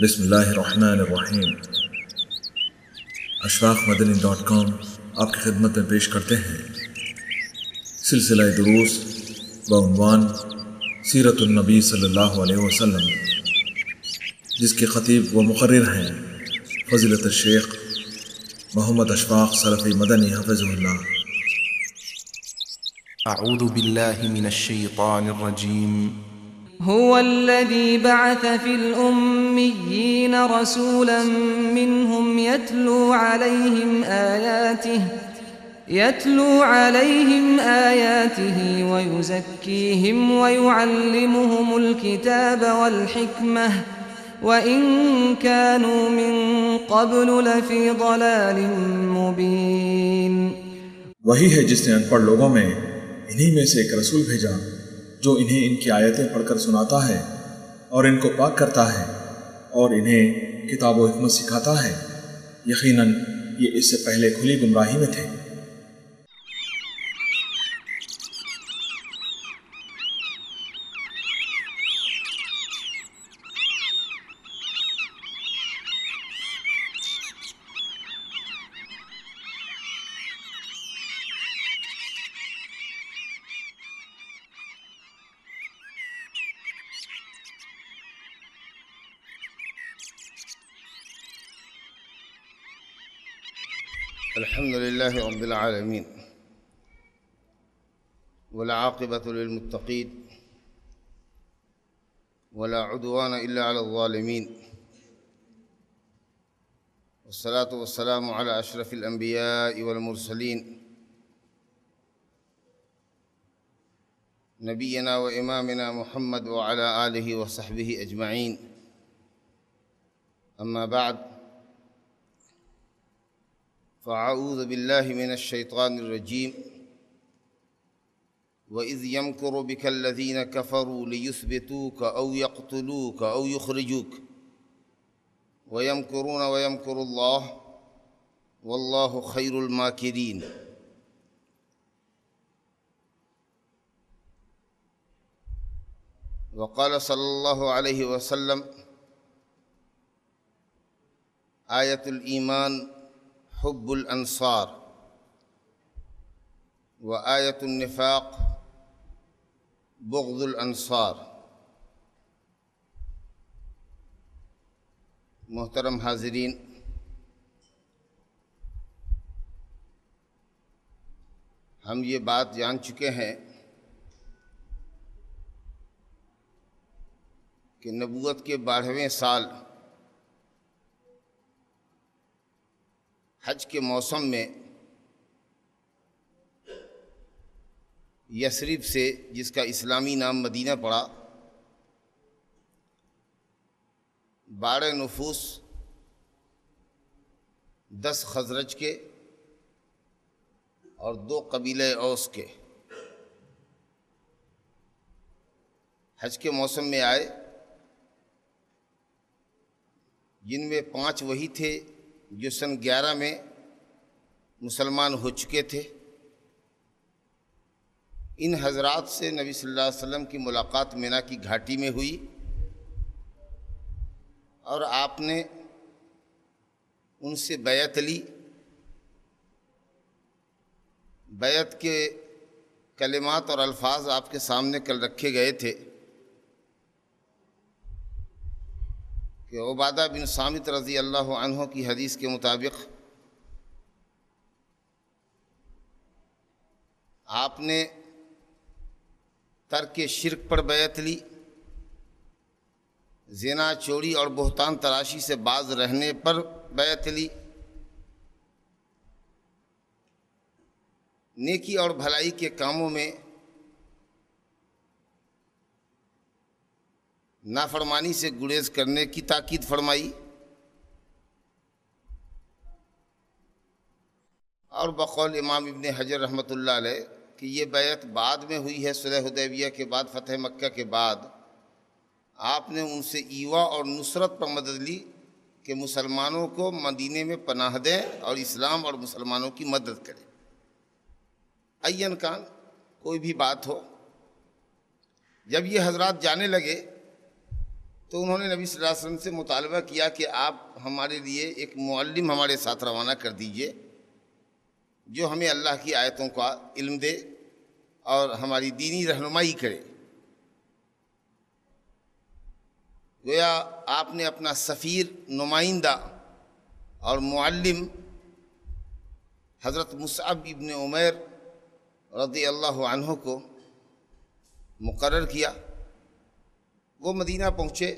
بسم اللہ الرحمن الرحیم۔ اشراقمدنی.com آپ کی خدمت میں پیش کرتے ہیں سلسلہ دروس بعنوان سیرت النبی صلی اللہ علیہ وسلم، جس کے خطیب و مقرر ہیں فضیلت الشیخ محمد اشفاق سلفی مدنی حفظہ اللہ۔ اعوذ باللہ من الشیطان الرجیم۔ هو الذي بعث في الأميين رسولا منهم يتلو عليهم آياته ويزكيهم ويعلمهم الكتاب والحكمة وإن كانوا من قبل لفي ضلال مبين۔ وہی ہے جس نے ان پڑھ لوگوں میں انہی میں سے ایک رسول بھیجا جو انہیں ان کی آیتیں پڑھ کر سناتا ہے اور ان کو پاک کرتا ہے اور انہیں کتاب و حکمت سکھاتا ہے۔ یقیناً یہ اس سے پہلے کھلی گمراہی میں تھے۔ الحمد لله رب العالمين والعاقبة للمتقين ولا عدوان إلا على الظالمين، والصلاة والسلام على أشرف الأنبياء والمرسلين نبينا وإمامنا محمد وعلى آله وصحبه أجمعين، أما بعد، فأعوذ بالله من الشيطان الرجيم۔ وإذ يمكر بك الذين كفروا ليثبتوك أو يقتلوك أو يخرجوك ويمكرون ويمكر الله والله خير الماكرين۔ وقال صلى الله عليه وسلم: آية الإيمان حب الانصار، وآية النفاق بغض الانصار۔ محترم حاضرین، ہم یہ بات جان چکے ہیں کہ نبوت کے 12ویں سال حج کے موسم میں یثرب سے، جس کا اسلامی نام مدینہ پڑا، 12 نفوس 10 خزرج کے اور 2 قبیلہ اوس کے حج کے موسم میں آئے، جن میں 5 وہی تھے جو سن 11 میں مسلمان ہو چکے تھے۔ ان حضرات سے نبی صلی اللہ علیہ وسلم کی ملاقات مینا کی گھاٹی میں ہوئی اور آپ نے ان سے بیعت لی۔ بیعت کے کلمات اور الفاظ آپ کے سامنے کل رکھے گئے تھے کہ عبادہ بن صامت رضی اللہ عنہ کی حدیث کے مطابق آپ نے ترک شرک پر بیعت لی، زنا، چوری اور بہتان تراشی سے باز رہنے پر بیعت لی، نیکی اور بھلائی کے کاموں میں نافرمانی سے گریز کرنے کی تاکید فرمائی، اور بقول امام ابن حجر رحمۃ اللہ علیہ کہ یہ بیعت بعد میں ہوئی ہے، صلح حدیبیہ کے بعد، فتح مکہ کے بعد۔ آپ نے ان سے ایوا اور نصرت پر مدد لی کہ مسلمانوں کو مدینے میں پناہ دیں اور اسلام اور مسلمانوں کی مدد کریں۔ این کان، کوئی بھی بات ہو، جب یہ حضرات جانے لگے تو انہوں نے نبی صلی اللہ علیہ وسلم سے مطالبہ کیا کہ آپ ہمارے لیے ایک معلم ہمارے ساتھ روانہ کر دیجئے جو ہمیں اللہ کی آیتوں کا علم دے اور ہماری دینی رہنمائی کرے۔ گویا آپ نے اپنا سفیر، نمائندہ اور معلم حضرت مصعب ابن عمیر رضی اللہ عنہ کو مقرر کیا۔ وہ مدینہ پہنچے۔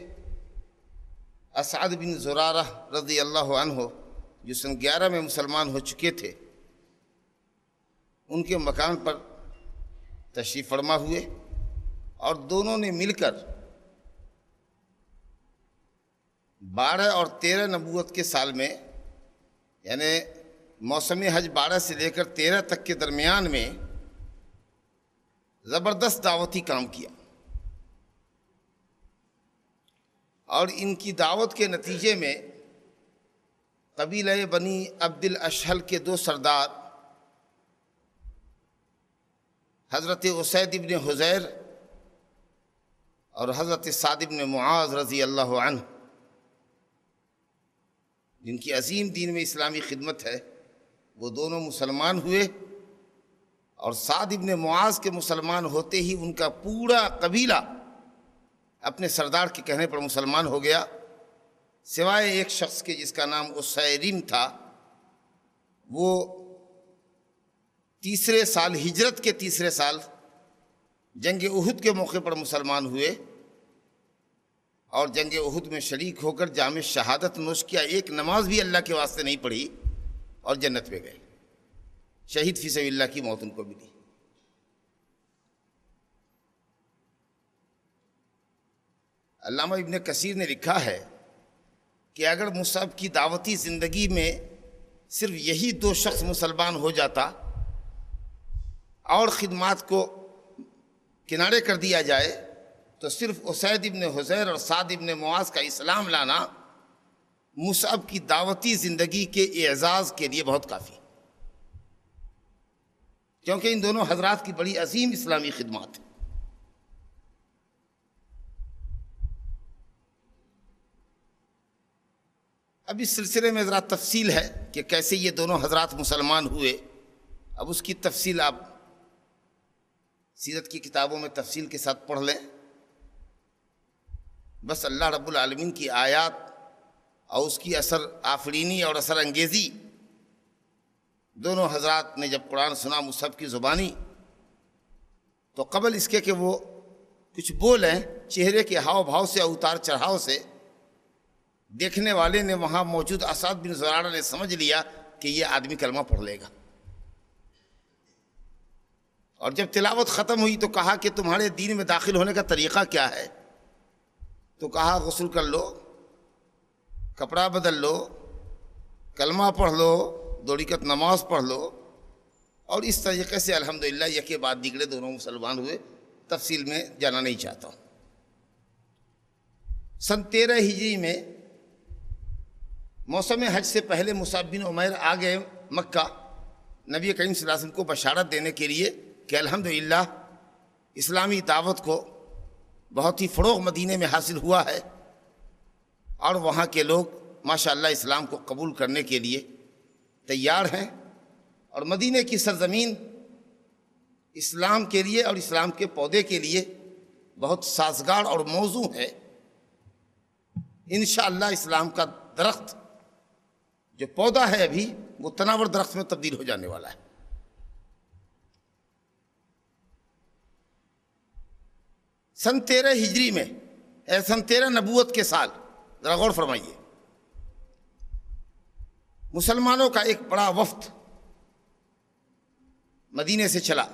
اسعد بن زرارہ رضی اللہ عنہ جو سن 11 میں مسلمان ہو چکے تھے، ان کے مکان پر تشریف فرما ہوئے اور دونوں نے مل کر 12 اور 13 نبوت کے سال میں، یعنی موسم حج 12 سے لے کر 13 تک کے درمیان میں زبردست دعوتی کام کیا، اور ان کی دعوت کے نتیجے میں قبیلہ بنی عبد الاشہل کے 2 سردار حضرت اسید ابن حضیر اور حضرت سعد ابن معاذ رضی اللہ عنہ، جن کی عظیم دین میں اسلامی خدمت ہے، وہ دونوں مسلمان ہوئے، اور سعد ابن معاذ کے مسلمان ہوتے ہی ان کا پورا قبیلہ اپنے سردار کے کہنے پر مسلمان ہو گیا، سوائے ایک شخص کے جس کا نام اسیرم تھا۔ وہ تیسرے سال، ہجرت کے تیسرے سال جنگ احد کے موقع پر مسلمان ہوئے اور جنگ احد میں شریک ہو کر جام شہادت نوش کیا، ایک نماز بھی اللہ کے واسطے نہیں پڑھی اور جنت میں گئے، شہید فی سبیل اللہ کی موت ان کو ملی۔ علامہ ابن کثیر نے لکھا ہے کہ اگر مصعب کی دعوتی زندگی میں صرف یہی 2 شخص مسلمان ہو جاتا اور خدمات کو کنارے کر دیا جائے تو صرف اسید ابن حضیر اور سعد ابن معاذ کا اسلام لانا مصعب کی دعوتی زندگی کے اعزاز کے لیے بہت کافی، کیونکہ ان دونوں حضرات کی بڑی عظیم اسلامی خدمات ہیں۔ اب اس سلسلے میں ذرا تفصیل ہے کہ کیسے یہ دونوں حضرات مسلمان ہوئے۔ اب اس کی تفصیل آپ سیرت کی کتابوں میں تفصیل کے ساتھ پڑھ لیں۔ بس اللہ رب العالمین کی آیات اور اس کی اثر آفرینی اور اثر انگیزی، دونوں حضرات نے جب قرآن سنا مصحف کی زبانی، تو قبل اس کے کہ وہ کچھ بولیں، چہرے کے ہاؤ بھاؤ سے، اتار چڑھاؤ سے دیکھنے والے نے، وہاں موجود اسعد بن زرارہ نے سمجھ لیا کہ یہ آدمی کلمہ پڑھ لے گا۔ اور جب تلاوت ختم ہوئی تو کہا کہ تمہارے دین میں داخل ہونے کا طریقہ کیا ہے؟ تو کہا غسل کر لو، کپڑا بدل لو، کلمہ پڑھ لو، 2 رکعت نماز پڑھ لو، اور اس طریقے سے الحمدللہ یکے بعد دیگرے دونوں مسلمان ہوئے۔ تفصیل میں جانا نہیں چاہتا ہوں۔ سن 13 ہجری میں موسم حج سے پہلے مصعب بن عمیر آ گئے مکہ نبی کریم صلی اللہ علیہ وسلم کو بشارت دینے کے لیے کہ الحمدللہ اسلامی دعوت کو بہت ہی فروغ مدینے میں حاصل ہوا ہے، اور وہاں کے لوگ ماشاءاللہ اسلام کو قبول کرنے کے لیے تیار ہیں، اور مدینے کی سرزمین اسلام کے لیے اور اسلام کے پودے کے لیے بہت سازگار اور موزوں ہے۔ انشاءاللہ اسلام کا درخت جو پودا ہے ابھی، وہ تناور درخت میں تبدیل ہو جانے والا ہے۔ سن 13 ہجری میں، سن 13 نبوت کے سال، ذرا غور فرمائیے، مسلمانوں کا ایک بڑا وفد مدینے سے چلا۔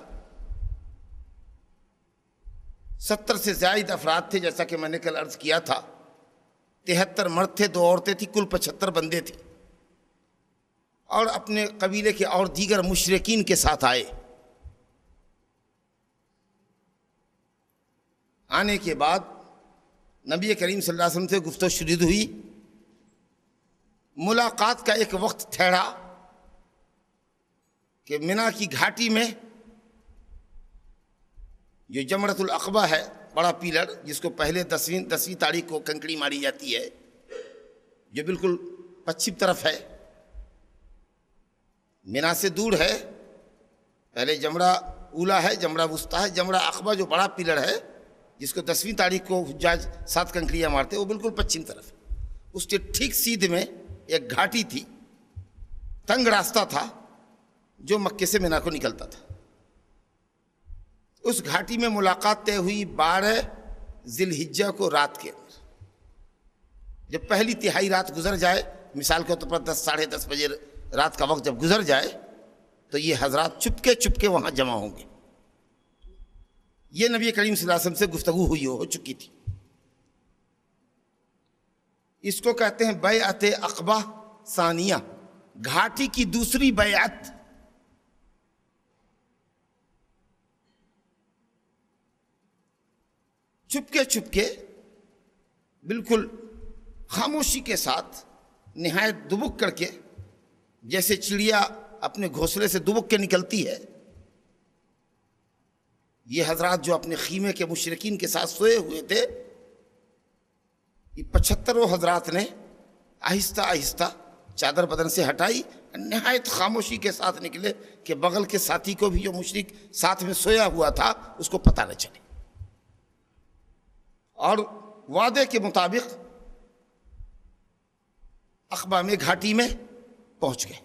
70 سے زائد افراد تھے، جیسا کہ میں نے کل عرض کیا تھا۔ 73 مرد تھے، 2 عورتیں تھیں، کل 75 بندے تھے، اور اپنے قبیلے کے اور دیگر مشرکین کے ساتھ آئے۔ آنے کے بعد نبی کریم صلی اللہ علیہ وسلم سے گفتگو شروع ہوئی، ملاقات کا ایک وقت ٹھہرا کہ منی کی گھاٹی میں جو جمرۃ العقبہ ہے، بڑا پیلر جس کو پہلے 10ویں تاریخ کو کنکری ماری جاتی ہے، جو بالکل پچھم طرف ہے، مینا سے دور ہے. پہلے جمرہ اولا ہے، جمرہ وسطیٰ ہے، جمرہ عقبہ جو بڑا پیلر ہے جس کو 10ویں تاریخ کو حجاج 7 کنکریاں مارتے، وہ بالکل پچھم طرف. اس کے ٹھیک سیدھ میں ایک گھاٹی تھی، تنگ راستہ تھا جو مکے سے مینا کو نکلتا تھا. اس گھاٹی میں ملاقات طے ہوئی 12 ذی الحجہ کو رات کے اندر. جب پہلی تہائی رات گزر جائے، مثال کے طور پر 10 ساڑھے 10 بجے رات کا وقت جب گزر جائے تو یہ حضرات چپکے وہاں جمع ہوں گے. یہ نبی کریم صلی اللہ علیہ وسلم سے گفتگو ہو چکی تھی. اس کو کہتے ہیں بیعت عقبہ ثانیہ، گھاٹی کی دوسری بیعت. چپکے بالکل خاموشی کے ساتھ، نہایت دبک کر کے، جیسے چڑیا اپنے گھونسلے سے دبک کے نکلتی ہے، یہ حضرات جو اپنے خیمے کے مشرکین کے ساتھ سوئے ہوئے تھے، یہ 75 حضرات نے آہستہ آہستہ چادر بدن سے ہٹائی، نہایت خاموشی کے ساتھ نکلے کہ بغل کے ساتھی کو بھی جو مشرک ساتھ میں سویا ہوا تھا اس کو پتہ نہ چلے. اور وعدے کے مطابق عقبہ میں گھاٹی میں پہنچ گئے.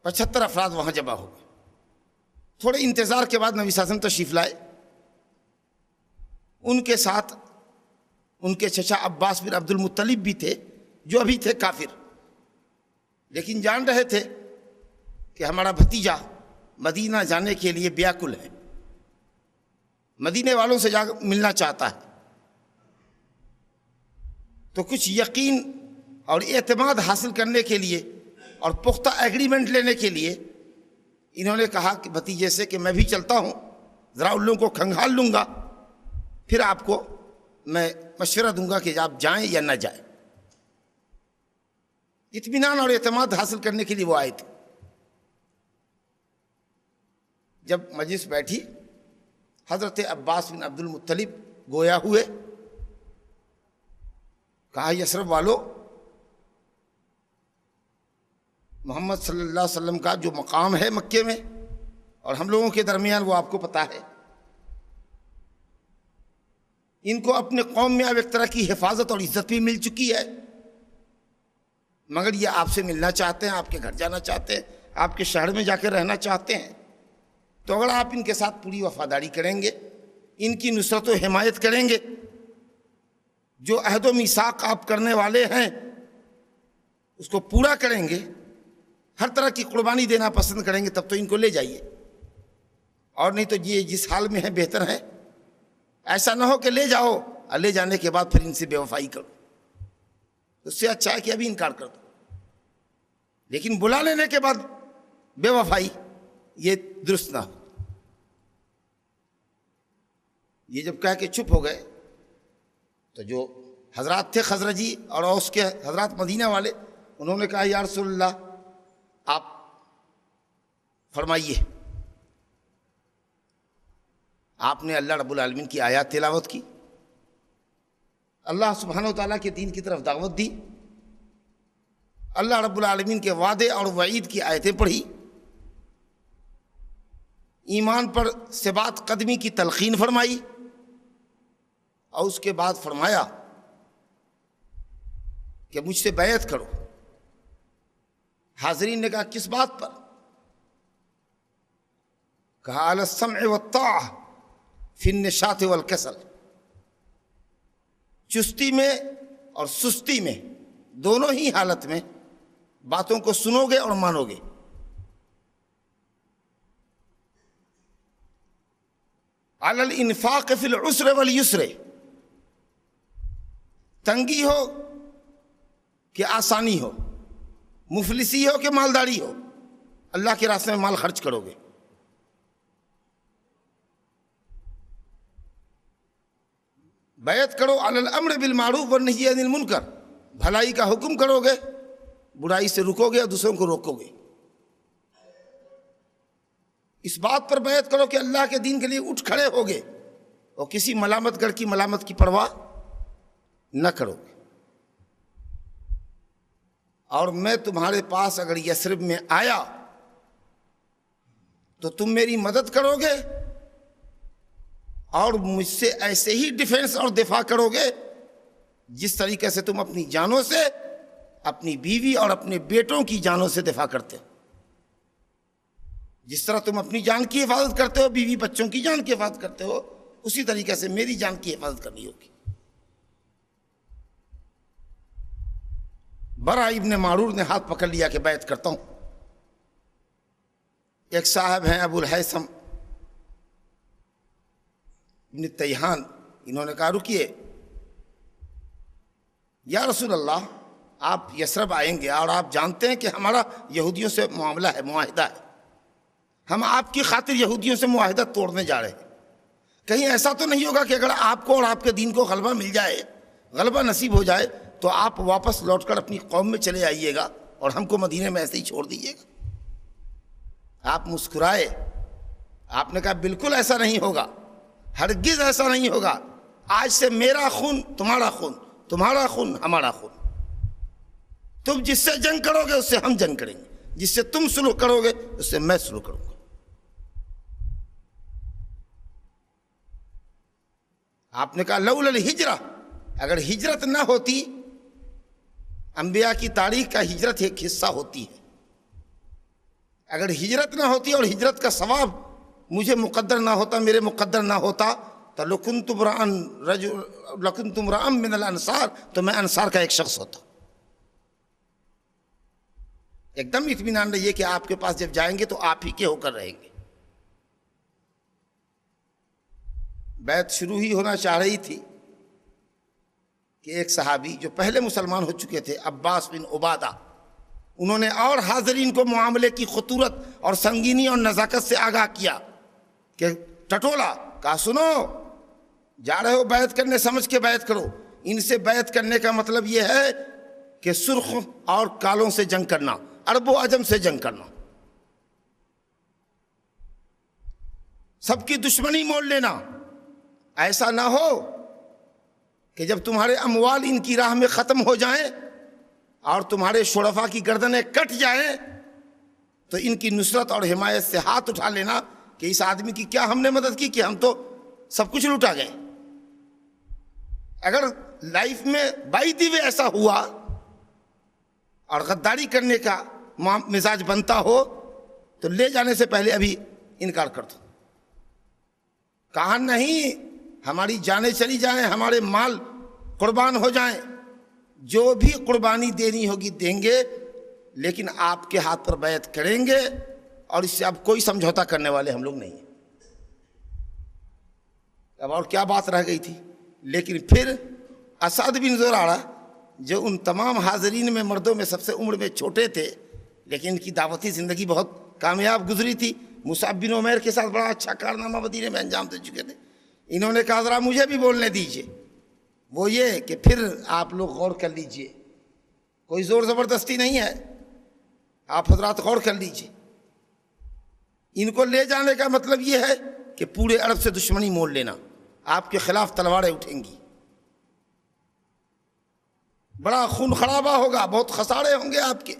75 افراد وہاں جمع ہو گئے. تھوڑے انتظار کے بعد نبی صلی اللہ علیہ وسلم تشریف لائے. ان کے ساتھ ان کے چچا عباس بن عبد المطلب بھی تھے، جو ابھی تھے کافر، لیکن جان رہے تھے کہ ہمارا بھتیجا مدینہ جانے کے لیے بیاکل ہے، مدینے والوں سے جا ملنا چاہتا ہے. تو کچھ یقین اور اعتماد حاصل کرنے کے لیے اور پختہ ایگریمنٹ لینے کے لیے انہوں نے کہا کہ بھتیجے سے کہ میں بھی چلتا ہوں، ذرا ان لوگوں کو کھنگال لوں گا، پھر آپ کو میں مشورہ دوں گا کہ آپ جائیں یا نہ جائیں. اطمینان اور اعتماد حاصل کرنے کے لیے وہ آئے تھے. جب مجلس بیٹھی، حضرت عباس بن عبد المطلب گویا ہوئے، کہا یثرب والو، محمد صلی اللہ علیہ وسلم کا جو مقام ہے مکے میں اور ہم لوگوں کے درمیان وہ آپ کو پتہ ہے. ان کو اپنے قوم میں اب ایک طرح کی حفاظت اور عزت بھی مل چکی ہے، مگر یہ آپ سے ملنا چاہتے ہیں، آپ کے گھر جانا چاہتے ہیں، آپ کے شہر میں جا کے رہنا چاہتے ہیں. تو اگر آپ ان کے ساتھ پوری وفاداری کریں گے، ان کی نصرت و حمایت کریں گے، جو عہد و میثاق آپ کرنے والے ہیں اس کو پورا کریں گے، ہر طرح کی قربانی دینا پسند کریں گے، تب تو ان کو لے جائیے. اور نہیں تو یہ جس حال میں ہے بہتر ہے. ایسا نہ ہو کہ لے جاؤ اور لے جانے کے بعد پھر ان سے بے وفائی کرو. اس سے اچھا ہے کہ ابھی انکار کر دو. لیکن بلا لینے کے بعد بے وفائی، یہ درست نہ ہو. یہ جب کہہ کے چپ ہو گئے تو جو حضرات تھے خزرجی اور اوس کے حضرات مدینہ والے، انہوں نے کہا یا رسول اللہ آپ فرمائیے. آپ نے اللہ رب العالمین کی آیات تلاوت کی، اللہ سبحانہ و تعالیٰ کے دین کی طرف دعوت دی، اللہ رب العالمین کے وعدے اور وعید کی آیتیں پڑھی، ایمان پر ثبات قدمی کی تلقین فرمائی، اور اس کے بعد فرمایا کہ مجھ سے بیعت کرو. حاضرین نے کہا کس بات پر؟ کہا علی السمع والطاعہ فی النشاط والکسل، چستی میں اور سستی میں، دونوں ہی حالت میں باتوں کو سنو گے اور مانو گے. علی الانفاق فی العسر والیسر، تنگی ہو کہ آسانی ہو، مفلسی ہو کہ مالداری ہو، اللہ کے راستے میں مال خرچ کرو گے. بیعت کرو علی الامر بالمعروف والنہی عن المنکر، بھلائی کا حکم کرو گے، برائی سے رکو گے اور دوسروں کو روکو گے. اس بات پر بیعت کرو کہ اللہ کے دین کے لیے اٹھ کھڑے ہوگے اور کسی ملامت گر کی ملامت کی پرواہ نہ کرو گے. اور میں تمہارے پاس اگر یثرب میں آیا تو تم میری مدد کرو گے اور مجھ سے ایسے ہی ڈیفنس اور دفاع کرو گے جس طریقے سے تم اپنی جانوں سے، اپنی بیوی اور اپنے بیٹوں کی جانوں سے دفاع کرتے ہو. جس طرح تم اپنی جان کی حفاظت کرتے ہو، بیوی بچوں کی جان کی حفاظت کرتے ہو، اسی طریقے سے میری جان کی حفاظت کرنی ہوگی. برا ابن معرور نے ہاتھ پکڑ لیا کہ بیعت کرتا ہوں. ایک صاحب ہیں ابو الہیثم ابن تیہان، انہوں نے کہا رکیے یا رسول اللہ، آپ یثرب آئیں گے اور آپ جانتے ہیں کہ ہمارا یہودیوں سے معاملہ ہے، معاہدہ ہے، ہم آپ کی خاطر یہودیوں سے معاہدہ توڑنے جا رہے ہیں. کہیں ایسا تو نہیں ہوگا کہ اگر آپ کو اور آپ کے دین کو غلبہ مل جائے، غلبہ نصیب ہو جائے تو آپ واپس لوٹ کر اپنی قوم میں چلے آئیے گا اور ہم کو مدینے میں ایسے ہی چھوڑ دیجیے گا؟ آپ مسکرائے. آپ نے کہا بالکل ایسا نہیں ہوگا، ہرگز ایسا نہیں ہوگا. آج سے میرا خون تمہارا خون، تمہارا خون ہمارا خون. تم جس سے جنگ کرو گے اس سے ہم جنگ کریں گے، جس سے تم سلوح کرو گے اس سے میں سلوح کروں گا. آپ نے کہا لولا الہجرہ، اگر ہجرت نہ ہوتی، انبیاء کی تاریخ کا ہجرت ایک حصہ ہوتی ہے، اگر ہجرت نہ ہوتی اور ہجرت کا ثواب مجھے مقدر نہ ہوتا، میرے مقدر نہ ہوتا تو لکنت امرأ من الانصار، تو میں انصار کا ایک شخص ہوتا. ایک دم اطمینان رہیے کہ آپ کے پاس جب جائیں گے تو آپ ہی کے ہو کر رہیں گے. بیعت شروع ہی ہونا چاہ رہی تھی کہ ایک صحابی جو پہلے مسلمان ہو چکے تھے، عباس بن عبادہ، انہوں نے اور حاضرین کو معاملے کی خطورت اور سنگینی اور نزاکت سے آگاہ کیا کہ ٹٹولا. کہا سنو، جا رہے ہو بیعت کرنے، سمجھ کے بیعت کرو. ان سے بیعت کرنے کا مطلب یہ ہے کہ سرخ اور کالوں سے جنگ کرنا، عرب و عجم سے جنگ کرنا، سب کی دشمنی مول لینا. ایسا نہ ہو کہ جب تمہارے اموال ان کی راہ میں ختم ہو جائیں اور تمہارے شرفاء کی گردنیں کٹ جائیں تو ان کی نصرت اور حمایت سے ہاتھ اٹھا لینا کہ اس آدمی کی کیا ہم نے مدد کی کہ ہم تو سب کچھ لوٹا گئے. اگر لائف میں بائی دی وے ایسا ہوا اور غداری کرنے کا مزاج بنتا ہو تو لے جانے سے پہلے ابھی انکار کر دو. کہا نہیں، ہماری جانیں چلی جائیں، ہمارے مال قربان ہو جائیں، جو بھی قربانی دینی ہوگی دیں گے، لیکن آپ کے ہاتھ پر بیعت کریں گے اور اس سے اب کوئی سمجھوتا کرنے والے ہم لوگ نہیں ہیں. اب اور کیا بات رہ گئی تھی؟ لیکن پھر اسد بن زرارہ جو ان تمام حاضرین میں مردوں میں سب سے عمر میں چھوٹے تھے لیکن ان کی دعوتی زندگی بہت کامیاب گزری تھی، مصعب بن عمیر کے ساتھ بڑا اچھا کارنامہ مدینے میں انجام دے چکے تھے، انہوں نے کہا ذرا مجھے بھی بولنے دیجئے. وہ یہ کہ پھر آپ لوگ غور کر لیجئے، کوئی زور زبردستی نہیں ہے، آپ حضرات غور کر لیجئے. ان کو لے جانے کا مطلب یہ ہے کہ پورے عرب سے دشمنی مول لینا، آپ کے خلاف تلواریں اٹھیں گی، بڑا خون خرابہ ہوگا، بہت خسارے ہوں گے آپ کے.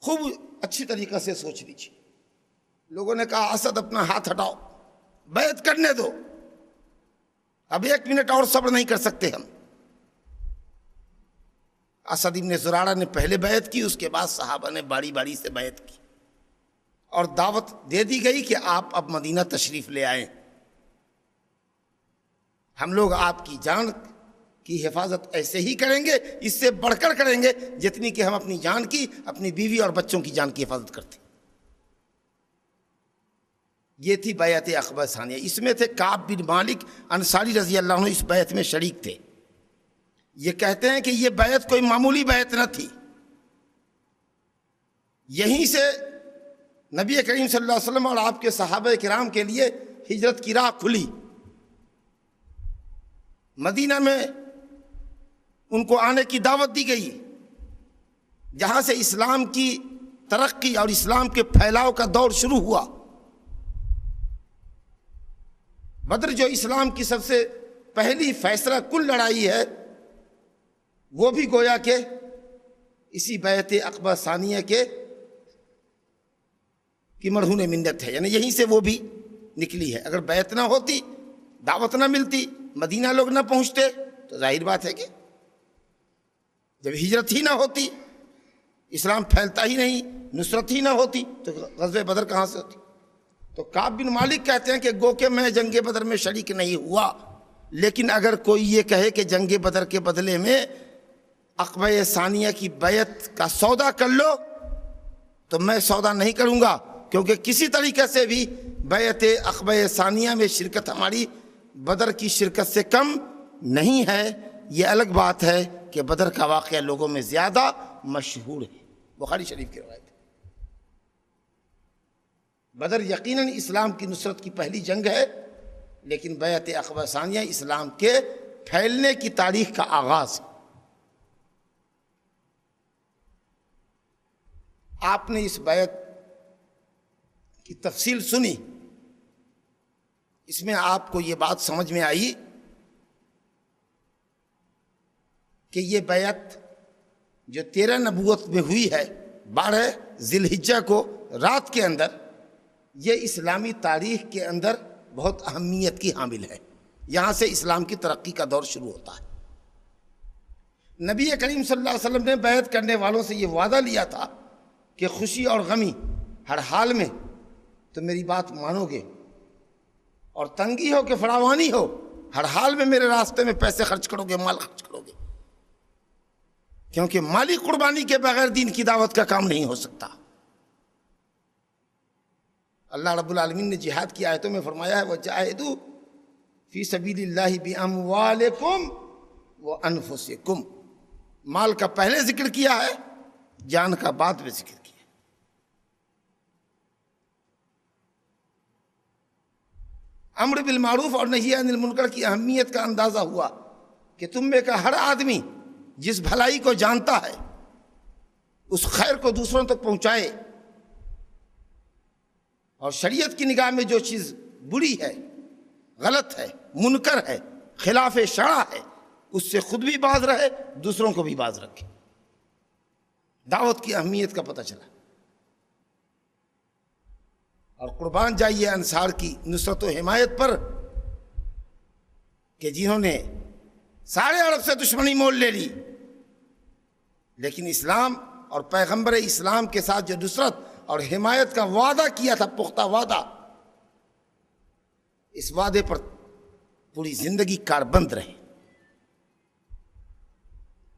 خوب اچھی طریقے سے سوچ لیجیے. لوگوں نے کہا اسد اپنا ہاتھ ہٹاؤ، بیعت کرنے دو، اب 1 منٹ اور صبر نہیں کر سکتے ہم. اسد ابن زرارہ نے پہلے بیعت کی، اس کے بعد صحابہ نے باری باری سے بیعت کی اور دعوت دے دی گئی کہ آپ اب مدینہ تشریف لے آئیں، ہم لوگ آپ کی جان کی حفاظت ایسے ہی کریں گے، اس سے بڑھ کر کریں گے جتنی کہ ہم اپنی جان کی، اپنی بیوی اور بچوں کی جان کی حفاظت کرتے. یہ تھی بیعت عقبہ ثانیہ. اس میں تھے کعب بن مالک انصاری رضی اللہ عنہ، اس بیعت میں شریک تھے. یہ کہتے ہیں کہ یہ بیعت کوئی معمولی بیعت نہ تھی، یہیں سے نبی کریم صلی اللہ علیہ وسلم اور آپ کے صحابہ کرام کے لیے ہجرت کی راہ کھلی. مدینہ میں ان کو آنے کی دعوت دی گئی، جہاں سے اسلام کی ترقی اور اسلام کے پھیلاؤ کا دور شروع ہوا۔ بدر جو اسلام کی سب سے پہلی فیصلہ کن لڑائی ہے، وہ بھی گویا کہ اسی بیعت عقبہ ثانیہ کی مرہون منت ہے، یعنی یہیں سے وہ بھی نکلی ہے۔ اگر بیعت نہ ہوتی، دعوت نہ ملتی، مدینہ لوگ نہ پہنچتے، تو ظاہر بات ہے کہ جب ہجرت ہی نہ ہوتی، اسلام پھیلتا ہی نہیں، نصرت ہی نہ ہوتی، تو غزوہ بدر کہاں سے ہوتی؟ تو کعب بن مالک کہتے ہیں کہ گو کہ میں جنگ بدر میں شریک نہیں ہوا، لیکن اگر کوئی یہ کہے کہ جنگ بدر کے بدلے میں عقبہ ثانیہ کی بیعت کا سودا کر لو، تو میں سودا نہیں کروں گا، کیونکہ کسی طریقے سے بھی بیعت عقبہ ثانیہ میں شرکت ہماری بدر کی شرکت سے کم نہیں ہے۔ یہ الگ بات ہے کہ بدر کا واقعہ لوگوں میں زیادہ مشہور ہے، بخاری شریف کی روایت ہے۔ بدر یقیناً اسلام کی نصرت کی پہلی جنگ ہے، لیکن بیعت عقبہ ثانیہ اسلام کے پھیلنے کی تاریخ کا آغاز ہے۔ آپ نے اس بیعت کی تفصیل سنی، اس میں آپ کو یہ بات سمجھ میں آئی کہ یہ بیعت جو 13 نبوت میں ہوئی ہے 12 ذی الحجہ کو رات کے اندر، یہ اسلامی تاریخ کے اندر بہت اہمیت کی حامل ہے۔ یہاں سے اسلام کی ترقی کا دور شروع ہوتا ہے۔ نبی کریم صلی اللہ علیہ وسلم نے بیعت کرنے والوں سے یہ وعدہ لیا تھا کہ خوشی اور غمی ہر حال میں تو میری بات مانو گے، اور تنگی ہو کہ فراوانی ہو، ہر حال میں میرے راستے میں پیسے خرچ کرو گے، مال خرچ کرو گے، کیونکہ مالی قربانی کے بغیر دین کی دعوت کا کام نہیں ہو سکتا۔ اللہ رب العالمین نے جہاد کی آیتوں میں فرمایا ہے وَجَاهِدُوا فِي سَبِيلِ اللَّهِ بِأَمْوَالِكُمْ وَأَنفُسِكُمْ، مال کا پہلے ذکر کیا ہے، جان کا بعد میں ذکر کیا ہے۔ امر بالمعروف اور نہی عن المنکر کی اہمیت کا اندازہ ہوا کہ تم میں کا ہر آدمی جس بھلائی کو جانتا ہے اس خیر کو دوسروں تک پہنچائے، اور شریعت کی نگاہ میں جو چیز بری ہے، غلط ہے، منکر ہے، خلاف شرع ہے، اس سے خود بھی باز رہے، دوسروں کو بھی باز رکھے۔ دعوت کی اہمیت کا پتہ چلا، اور قربان جائیے انصار کی نصرت و حمایت پر کہ جنہوں نے سارے عرب سے دشمنی مول لے لی، لیکن اسلام اور پیغمبر اسلام کے ساتھ جو نصرت اور حمایت کا وعدہ کیا تھا، پختہ وعدہ، اس وعدے پر پوری زندگی کاربند رہے۔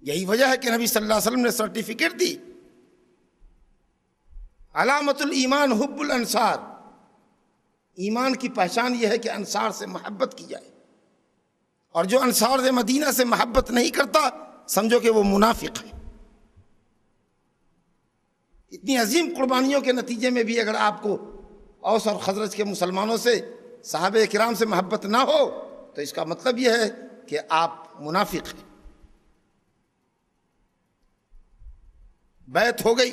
یہی وجہ ہے کہ نبی صلی اللہ علیہ وسلم نے سرٹیفکیٹ دی، علامت الایمان حب الانصار، ایمان کی پہچان یہ ہے کہ انصار سے محبت کی جائے، اور جو انصار مدینہ سے محبت نہیں کرتا سمجھو کہ وہ منافق ہے۔ اتنی عظیم قربانیوں کے نتیجے میں بھی اگر آپ کو اوس اور خزرج کے مسلمانوں سے، صحابہ کرام سے محبت نہ ہو، تو اس کا مطلب یہ ہے کہ آپ منافق ہیں۔ بیعت ہو گئی،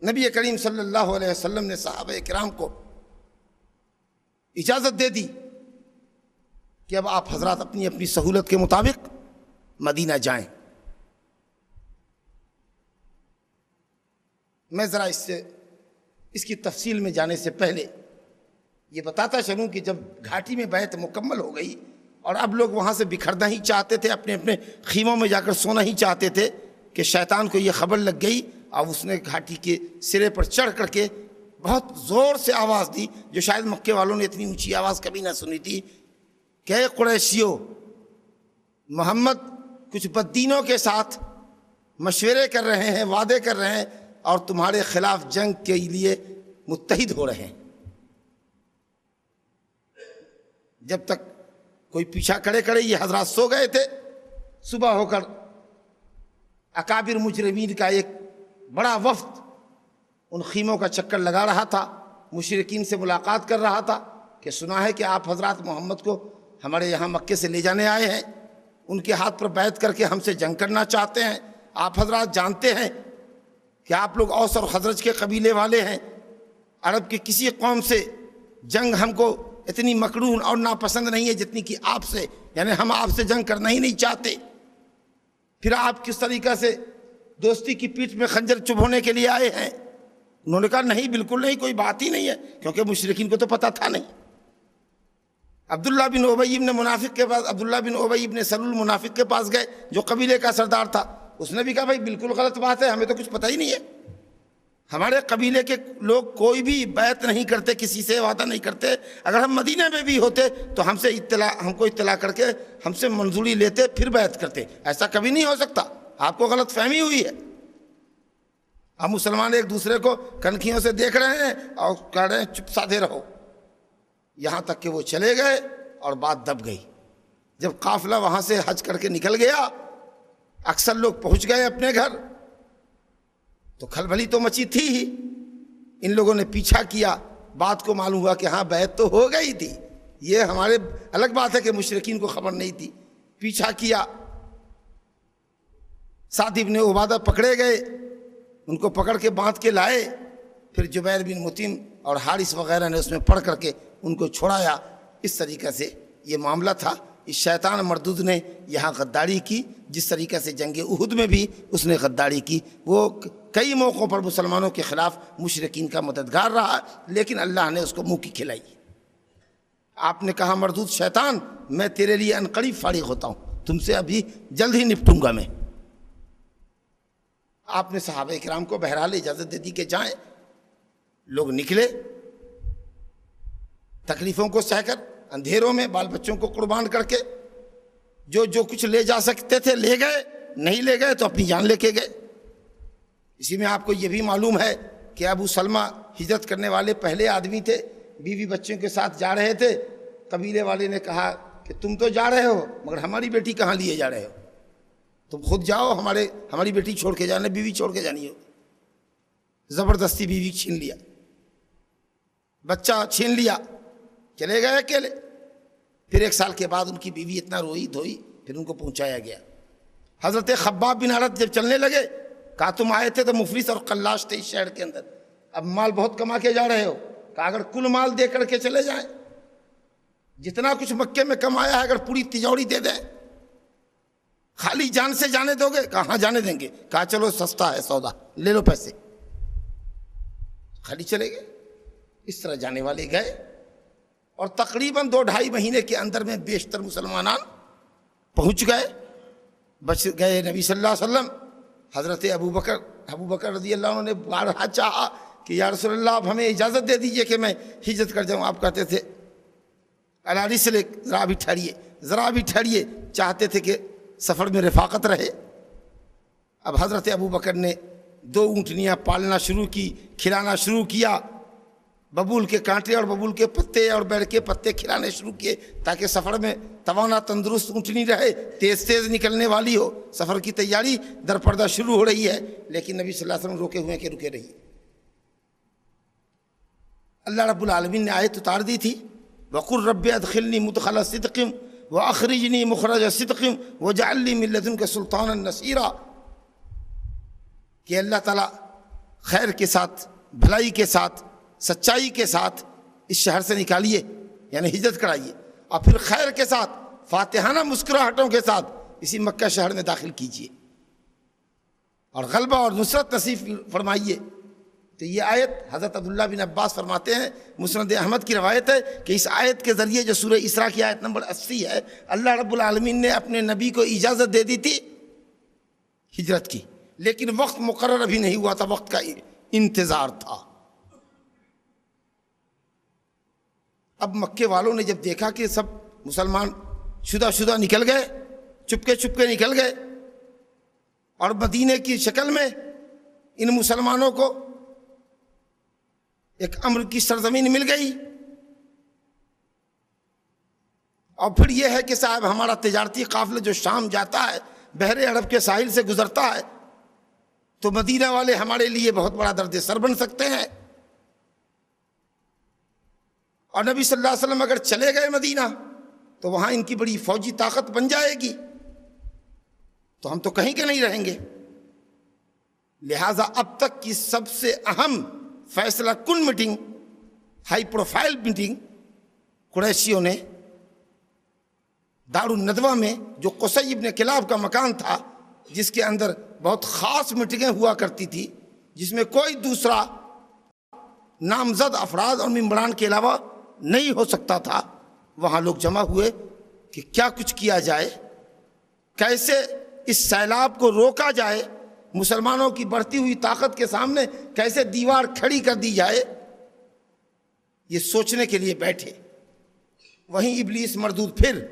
نبی کریم صلی اللہ علیہ وسلم نے صحابہ کرام کو اجازت دے دی کہ اب آپ حضرات اپنی اپنی سہولت کے مطابق مدینہ جائیں۔ میں ذرا اس کی تفصیل میں جانے سے پہلے یہ بتاتا چلوں کہ جب گھاٹی میں بیعت مکمل ہو گئی اور اب لوگ وہاں سے بکھرنا ہی چاہتے تھے، اپنے اپنے خیموں میں جا کر سونا ہی چاہتے تھے، کہ شیطان کو یہ خبر لگ گئی اور اس نے گھاٹی کے سرے پر چڑھ کر کے بہت زور سے آواز دی، جو شاید مکے والوں نے اتنی اونچی آواز کبھی نہ سنی تھی، کہ اے قریشیو، محمد کچھ بددینوں کے ساتھ مشورے کر رہے ہیں، وعدے کر رہے ہیں، اور تمہارے خلاف جنگ کے لیے متحد ہو رہے ہیں۔ جب تک کوئی پیچھا کھڑے یہ حضرات سو گئے تھے، صبح ہو کر اکابر مجرمین کا ایک بڑا وفد ان خیموں کا چکر لگا رہا تھا، مشرکین سے ملاقات کر رہا تھا کہ سنا ہے کہ آپ حضرات محمد کو ہمارے یہاں مکے سے لے جانے آئے ہیں، ان کے ہاتھ پر بیعت کر کے ہم سے جنگ کرنا چاہتے ہیں۔ آپ حضرات جانتے ہیں کہ آپ لوگ اوس اور خزرج کے قبیلے والے ہیں، عرب کے کسی قوم سے جنگ ہم کو اتنی مکروہ اور ناپسند نہیں ہے جتنی کہ آپ سے، یعنی ہم آپ سے جنگ کرنا ہی نہیں چاہتے، پھر آپ کس طریقہ سے دوستی کی پیٹھ میں خنجر چبھونے کے لیے آئے ہیں؟ انہوں نے کہا نہیں، بالکل نہیں، کوئی بات ہی نہیں ہے، کیونکہ مشرکین کو تو پتہ تھا نہیں۔ عبداللہ بن ابی ابن منافق کے پاس، عبداللہ بن ابی ابن سلول منافق کے پاس گئے جو قبیلے کا سردار تھا، اس نے بھی کہا بھائی بالکل غلط بات ہے، ہمیں تو کچھ پتہ ہی نہیں ہے، ہمارے قبیلے کے لوگ کوئی بھی بیعت نہیں کرتے، کسی سے وعدہ نہیں کرتے، اگر ہم مدینہ میں بھی ہوتے تو ہم کو اطلاع کر کے ہم سے منظوری لیتے پھر بیعت کرتے، ایسا کبھی نہیں ہو سکتا، آپ کو غلط فہمی ہوئی ہے۔ ہم مسلمان ایک دوسرے کو کنکھیوں سے دیکھ رہے ہیں اور کہہ رہے ہیں چپ سادھے رہو، یہاں تک کہ وہ چلے گئے اور بات دب گئی۔ جب قافلہ وہاں سے حج کر کے نکل گیا، اکثر لوگ پہنچ گئے اپنے گھر، تو کھلبلی تو مچی تھی ہی، ان لوگوں نے پیچھا کیا، بات کو معلوم ہوا کہ ہاں بیعت تو ہو گئی تھی، یہ ہمارے الگ بات ہے کہ مشرکین کو خبر نہیں تھی، پیچھا کیا، سعد بن عبادہ پکڑے گئے، ان کو پکڑ کے باندھ کے لائے، پھر جبیر بن مطعم اور حارث وغیرہ نے اس میں پڑھ کر کے ان کو چھوڑایا۔ اس طریقے سے یہ معاملہ تھا۔ اس شیطان مردود نے یہاں غداری کی، جس طریقے سے جنگ احد میں بھی اس نے غداری کی، وہ کئی موقعوں پر مسلمانوں کے خلاف مشرکین کا مددگار رہا، لیکن اللہ نے اس کو منہ کی کھلائی۔ آپ نے کہا مردود شیطان، میں تیرے لیے عنقریب فارغ ہوتا ہوں، تم سے ابھی جلد ہی نپٹوں گا میں۔ آپ نے صحابہ کرام کو بہرحال اجازت دے دی کہ جائیں۔ لوگ نکلے، تکلیفوں کو سہ کر، اندھیروں میں بال بچوں کو قربان کر کے، جو کچھ لے جا سکتے تھے لے گئے، نہیں لے گئے تو اپنی جان لے کے گئے۔ اسی میں آپ کو یہ بھی معلوم ہے کہ ابو سلمہ ہجرت کرنے والے پہلے آدمی تھے، بیوی بچوں کے ساتھ جا رہے تھے، قبیلے والے نے کہا کہ تم تو جا رہے ہو مگر ہماری بیٹی کہاں لیے جا رہے ہو، تم خود جاؤ، ہماری بیٹی چھوڑ کے جانا، بیوی چھوڑ کے جانی ہو۔ زبردستی بیوی چھین لیا، بچہ چھین لیا، چلے گئے اکیلے۔ پھر 1 سال کے بعد ان کی بیوی اتنا روئی دھوئی، پھر ان کو پہنچایا گیا۔ حضرت خباب بن عرت جب چلنے لگے، کہا تم آئے تھے تو مفلس اور قلاش تھے اس شہر کے اندر، اب مال بہت کما کے جا رہے ہو، کہا اگر کل مال دے کر کے چلے جائیں، جتنا کچھ مکے میں کمایا ہے اگر پوری تجوری دے دیں، خالی جان سے جانے دو گے؟ کہا ہاں جانے دیں گے۔ کہا چلو سستا ہے سودا، لے لو پیسے، خالی چلے گئے۔ اس طرح جانے والے گئے، اور تقریباً 2-2.5 مہینے کے اندر میں بیشتر مسلمانان پہنچ گئے، بچ گئے۔ نبی صلی اللہ علیہ وسلم، حضرت ابو بکر رضی اللہ عنہ نے بارہا چاہا کہ یا رسول اللہ آپ ہمیں اجازت دے دیجئے کہ میں ہجرت کر جاؤں۔ آپ کہتے تھے علی رسلک، ذرا بھی ٹھہریے، چاہتے تھے کہ سفر میں رفاقت رہے۔ اب حضرت ابو بکر نے 2 اونٹنیاں پالنا شروع کی، کھلانا شروع کیا، ببول کے کانٹے اور ببول کے پتے اور بیڑ کے پتے کھلانے شروع کیے تاکہ سفر میں توانا تندرست اونٹنی رہے، تیز نکلنے والی ہو۔ سفر کی تیاری در پردہ شروع ہو رہی ہے، لیکن نبی صلی اللہ علیہ وسلم روکے ہوئے کہ رکے رہیے۔ اللہ رب العالمین نے آیت اتار دی تھی، وَقُلْ رَبِّ أَدْخِلْنِي مُدْخَلَ صِدْقٍ وَأَخْرِجْنِي مُخْرَجَ صِدْقٍ وَاجْعَلْ لِي مِن لَّدُنكَ سُلْطَانًا نَصِيرًا، کہ اللہ تعالیٰ خیر کے ساتھ، بھلائی کے ساتھ، سچائی کے ساتھ اس شہر سے نکالیے، یعنی ہجرت کرائیے، اور پھر خیر کے ساتھ، فاتحانہ مسکراہٹوں کے ساتھ اسی مکہ شہر میں داخل کیجیے اور غلبہ اور نصرت نصیب فرمائیے۔ تو یہ آیت حضرت عبداللہ بن عباس فرماتے ہیں، مسند احمد کی روایت ہے کہ اس آیت کے ذریعے جو سورہ اسراء کی آیت نمبر 80 ہے، اللہ رب العالمین نے اپنے نبی کو اجازت دے دی تھی ہجرت کی، لیکن وقت مقرر ابھی نہیں ہوا تھا، وقت کا انتظار تھا۔ اب مکے والوں نے جب دیکھا کہ سب مسلمان شدہ نکل گئے، چپکے نکل گئے، اور مدینے کی شکل میں ان مسلمانوں کو ایک امر کی سرزمین مل گئی، اور پھر یہ ہے کہ صاحب ہمارا تجارتی قافلہ جو شام جاتا ہے، بحر عرب کے ساحل سے گزرتا ہے، تو مدینہ والے ہمارے لیے بہت بڑا درد سر بن سکتے ہیں، اور نبی صلی اللہ علیہ وسلم اگر چلے گئے مدینہ تو وہاں ان کی بڑی فوجی طاقت بن جائے گی، تو ہم تو کہیں کے نہیں رہیں گے۔ لہٰذا اب تک کی سب سے اہم فیصلہ کن میٹنگ، ہائی پروفائل میٹنگ قریشیوں نے دارالندوہ میں، جو قصی ابن کلاب کا مکان تھا، جس کے اندر بہت خاص میٹنگیں ہوا کرتی تھی، جس میں کوئی دوسرا نامزد افراد اور ممبران کے علاوہ نہیں ہو سکتا تھا، وہاں لوگ جمع ہوئے کہ کیا کچھ کیا جائے، کیسے اس سیلاب کو روکا جائے، مسلمانوں کی بڑھتی ہوئی طاقت کے سامنے کیسے دیوار کھڑی کر دی جائے، یہ سوچنے کے لیے بیٹھے۔ وہیں ابلیس مردود پھر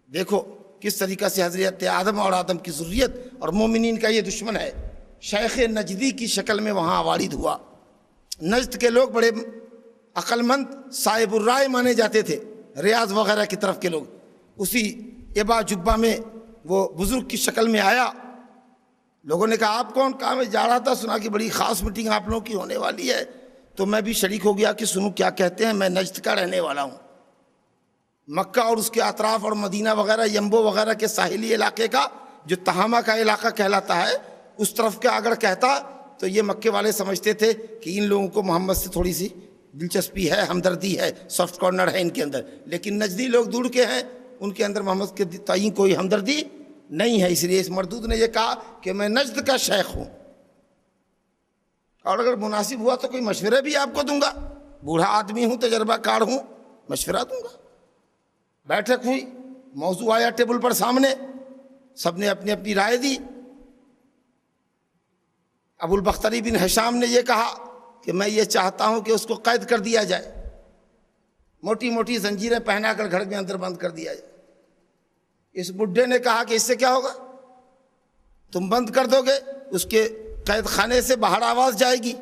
دیکھو کس طریقہ سے حضرت آدم اور آدم کی ذریت اور مومنین کا یہ دشمن ہے، شیخ نجدی کی شکل میں وہاں وارد ہوا۔ نجد کے لوگ بڑے عقل مند، صاحب الرائے مانے جاتے تھے، ریاض وغیرہ کی طرف کے لوگ۔ اسی ابا جبہ میں وہ بزرگ کی شکل میں آیا، لوگوں نے کہا آپ کون؟ کہا میں جا رہا تھا، سنا کہ بڑی خاص میٹنگ آپ لوگوں کی ہونے والی ہے، تو میں بھی شریک ہو گیا کہ سنوں کیا کہتے ہیں، میں نجد کا رہنے والا ہوں، مکہ اور اس کے اطراف اور مدینہ وغیرہ، یمبو وغیرہ کے ساحلی علاقے کا جو تہامہ کا علاقہ کہلاتا ہے، اس طرف کا اگر کہتا تو یہ مکے والے سمجھتے تھے کہ ان لوگوں کو محمد سے تھوڑی سی دلچسپی ہے، ہمدردی ہے، سافٹ کارنر ہے ان کے اندر، لیکن نجدی لوگ دور کے ہیں، ان کے اندر محمد کے تئیں کوئی ہمدردی نہیں ہے۔ اس لیے اس مردود نے یہ کہا کہ میں نجد کا شیخ ہوں، اور اگر مناسب ہوا تو کوئی مشورے بھی آپ کو دوں گا، بوڑھا آدمی ہوں، تجربہ کار ہوں، مشورہ دوں گا۔ بیٹھک ہوئی، موضوع آیا ٹیبل پر سامنے، سب نے اپنی اپنی رائے دی۔ ابو البختری بن ہشام نے یہ کہا کہ میں یہ چاہتا ہوں کہ اس کو قید کر دیا جائے، موٹی موٹی زنجیریں پہنا کر گھر کے اندر بند کر دیا جائے۔ اس بڈھے نے کہا کہ اس سے کیا ہوگا، تم بند کر دو گے، اس کے قید خانے سے باہر آواز جائے گی،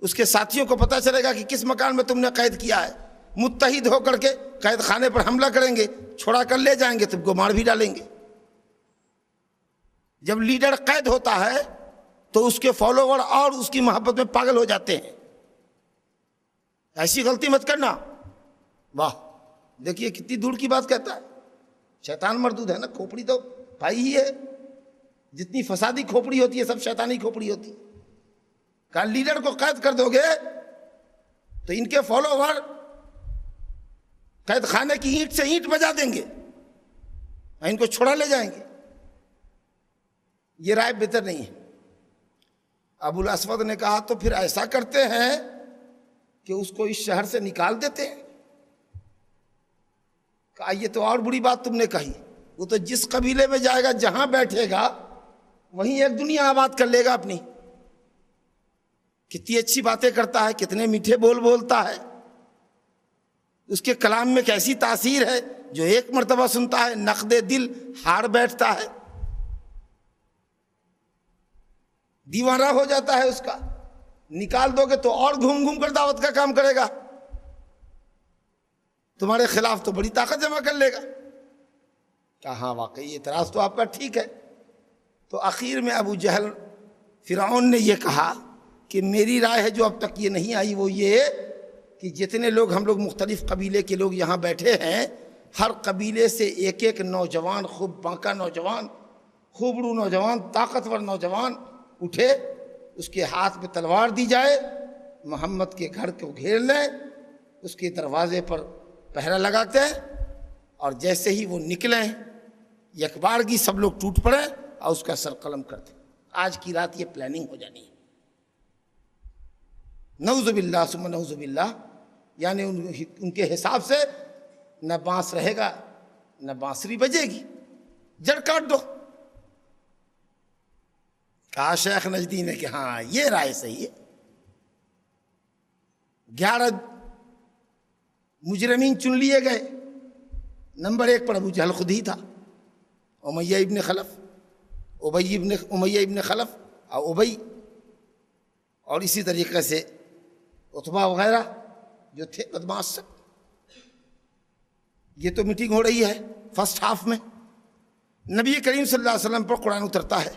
اس کے ساتھیوں کو پتہ چلے گا کہ کس مکان میں تم نے قید کیا ہے، متحد ہو کر کے قید خانے پر حملہ کریں گے، چھوڑا کر لے جائیں گے، تم کو مار بھی ڈالیں گے۔ جب لیڈر قید ہوتا ہے تو اس کے فالوور اور اس کی محبت میں پاگل ہو جاتے ہیں، ایسی غلطی مت کرنا۔ واہ، دیکھیے کتنی دور کی بات کہتا ہے، شیطان مردود ہے نا، کھوپڑی تو بھائی ہی ہے، جتنی فسادی کھوپڑی ہوتی ہے سب شیطانی کھوپڑی ہوتی ہے۔ کہا لیڈر کو قید کر دو گے تو ان کے فالوور قید خانے کی اینٹ سے اینٹ بجا دیں گے، ان کو چھوڑا لے جائیں گے۔ یہ رائے بہتر نہیں ہے۔ ابو الاسود نے کہا تو پھر ایسا کرتے ہیں کہ اس کو اس شہر سے نکال دیتے ہیں۔ کہا یہ تو اور بری بات تم نے کہی، وہ تو جس قبیلے میں جائے گا، جہاں بیٹھے گا وہیں ایک دنیا آباد کر لے گا اپنی۔ کتنی اچھی باتیں کرتا ہے، کتنے میٹھے بول بولتا ہے، اس کے کلام میں کیسی تاثیر ہے، جو ایک مرتبہ سنتا ہے نقد دل ہار بیٹھتا ہے، دیوانہ ہو جاتا ہے اس کا۔ نکال دو گے تو اور گھوم گھوم کر دعوت کا کام کرے گا، تمہارے خلاف تو بڑی طاقت جمع کر لے گا۔ کہا ہاں واقعی اعتراض تو آپ کا ٹھیک ہے۔ تو آخر میں ابو جہل فرعون نے یہ کہا کہ میری رائے ہے جو اب تک یہ نہیں آئی، وہ یہ کہ جتنے لوگ ہم لوگ مختلف قبیلے کے لوگ یہاں بیٹھے ہیں، ہر قبیلے سے ایک ایک نوجوان، خوب بانکا نوجوان، خوبرو نوجوان، طاقتور نوجوان اٹھے، اس کے ہاتھ میں تلوار دی جائے، محمد کے گھر کو گھیر لیں، اس کے دروازے پر پہرا لگاتے ہیں، اور جیسے ہی وہ نکلیں یکبارگی سب لوگ ٹوٹ پڑیں اور اس کا سر قلم کرتے۔ آج کی رات یہ پلاننگ ہو جانی ہے۔ نعوذ باللہ ثم نعوذ باللہ، یعنی ان کے حساب سے نہ بانس رہے گا نہ بانسری بجے گی، جڑ کاٹ دو۔ کہا شیخ نجدی نے کہ ہاں یہ رائے صحیح ہے۔ 11 مجرمین چن لیے گئے، نمبر 1 پر ابو جہل خود ہی تھا، امیہ ابن خلف، امیہ ابن خلف اور ابی، اور اسی طریقے سے عتبہ وغیرہ جو تھے بدماش سب۔ یہ تو میٹنگ ہو رہی ہے فرسٹ ہاف میں۔ نبی کریم صلی اللہ علیہ وسلم پر قرآن اترتا ہے،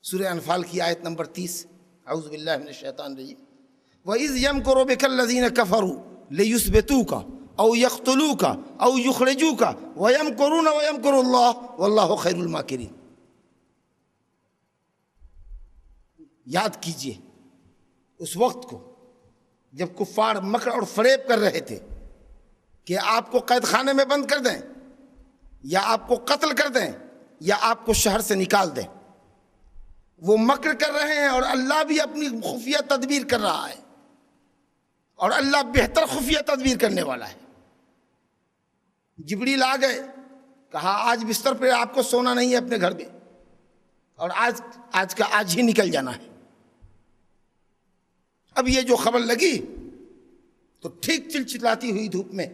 سورہ انفال کی آیت نمبر 30، اعوذ باللہ من الشیطان الرجیم، وَإِذْ يَمْكُرُ بِكَ الَّذِينَ كَفَرُوا لِيُثْبِتُوكَ أَوْ يَقْتُلُوكَ أَوْ يُخْرِجُوكَ وَيَمْكُرُونَ وَيَمْكُرُ اللَّهُ وَاللَّهُ خَيْرُ الْمَاكِرِينَ۔ یاد کیجئے اس وقت کو جب کفار مکر اور فریب کر رہے تھے کہ آپ کو قید خانے میں بند کر دیں یا آپ کو قتل کر دیں یا آپ کو شہر سے نکال دیں. وہ مکر کر رہے ہیں اور اللہ بھی اپنی خفیہ تدبیر کر رہا ہے اور اللہ بہتر خفیہ تدبیر کرنے والا ہے. جبریل آ گئے, کہا آج بستر پہ آپ کو سونا نہیں ہے اپنے گھر میں اور آج ہی نکل جانا ہے. اب یہ جو خبر لگی تو ٹھیک چلچلاتی ہوئی دھوپ میں,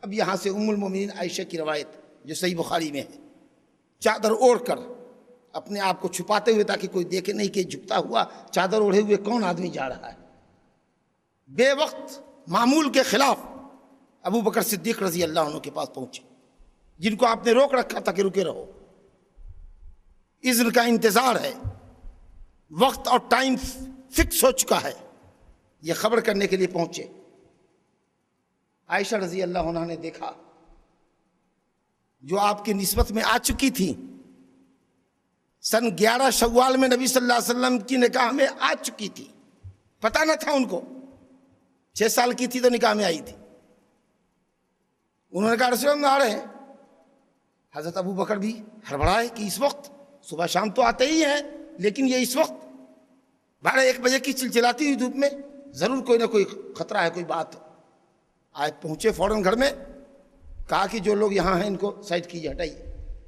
اب یہاں سے ام المومنین عائشہ کی روایت جو صحیح بخاری میں ہے, چادر اوڑھ کر اپنے آپ کو چھپاتے ہوئے تاکہ کوئی دیکھے نہیں کہ جھکتا ہوا چادر اوڑھے ہوئے کون آدمی جا رہا ہے, بے وقت معمول کے خلاف ابو بکر صدیق رضی اللہ عنہ کے پاس پہنچے, جن کو آپ نے روک رکھا تھا کہ رکے رہو, اذن کا انتظار ہے, وقت اور ٹائم فکس ہو چکا ہے, یہ خبر کرنے کے لیے پہنچے. عائشہ رضی اللہ عنہ نے دیکھا جو آپ کی نسبت میں آ چکی تھی, سن 11 شوال میں نبی صلی اللہ علیہ وسلم کی نکاح میں آ چکی تھی, پتہ نہ تھا ان کو, 6 سال کی تھی تو نکاح میں آئی تھی. انہوں نے کہا رسول اللہ آ رہے ہیں. حضرت ابو بکر بھی ہڑبڑائے کہ اس وقت, صبح شام تو آتے ہی ہیں لیکن یہ اس وقت 12-1 بجے کی چلچلاتی ہوئی دھوپ میں, ضرور کوئی نہ کوئی خطرہ ہے, کوئی بات. آئے پہنچے فوراً گھر میں, کہا کہ جو لوگ یہاں ہیں ان کو سائڈ کیجیے, ہٹائیے.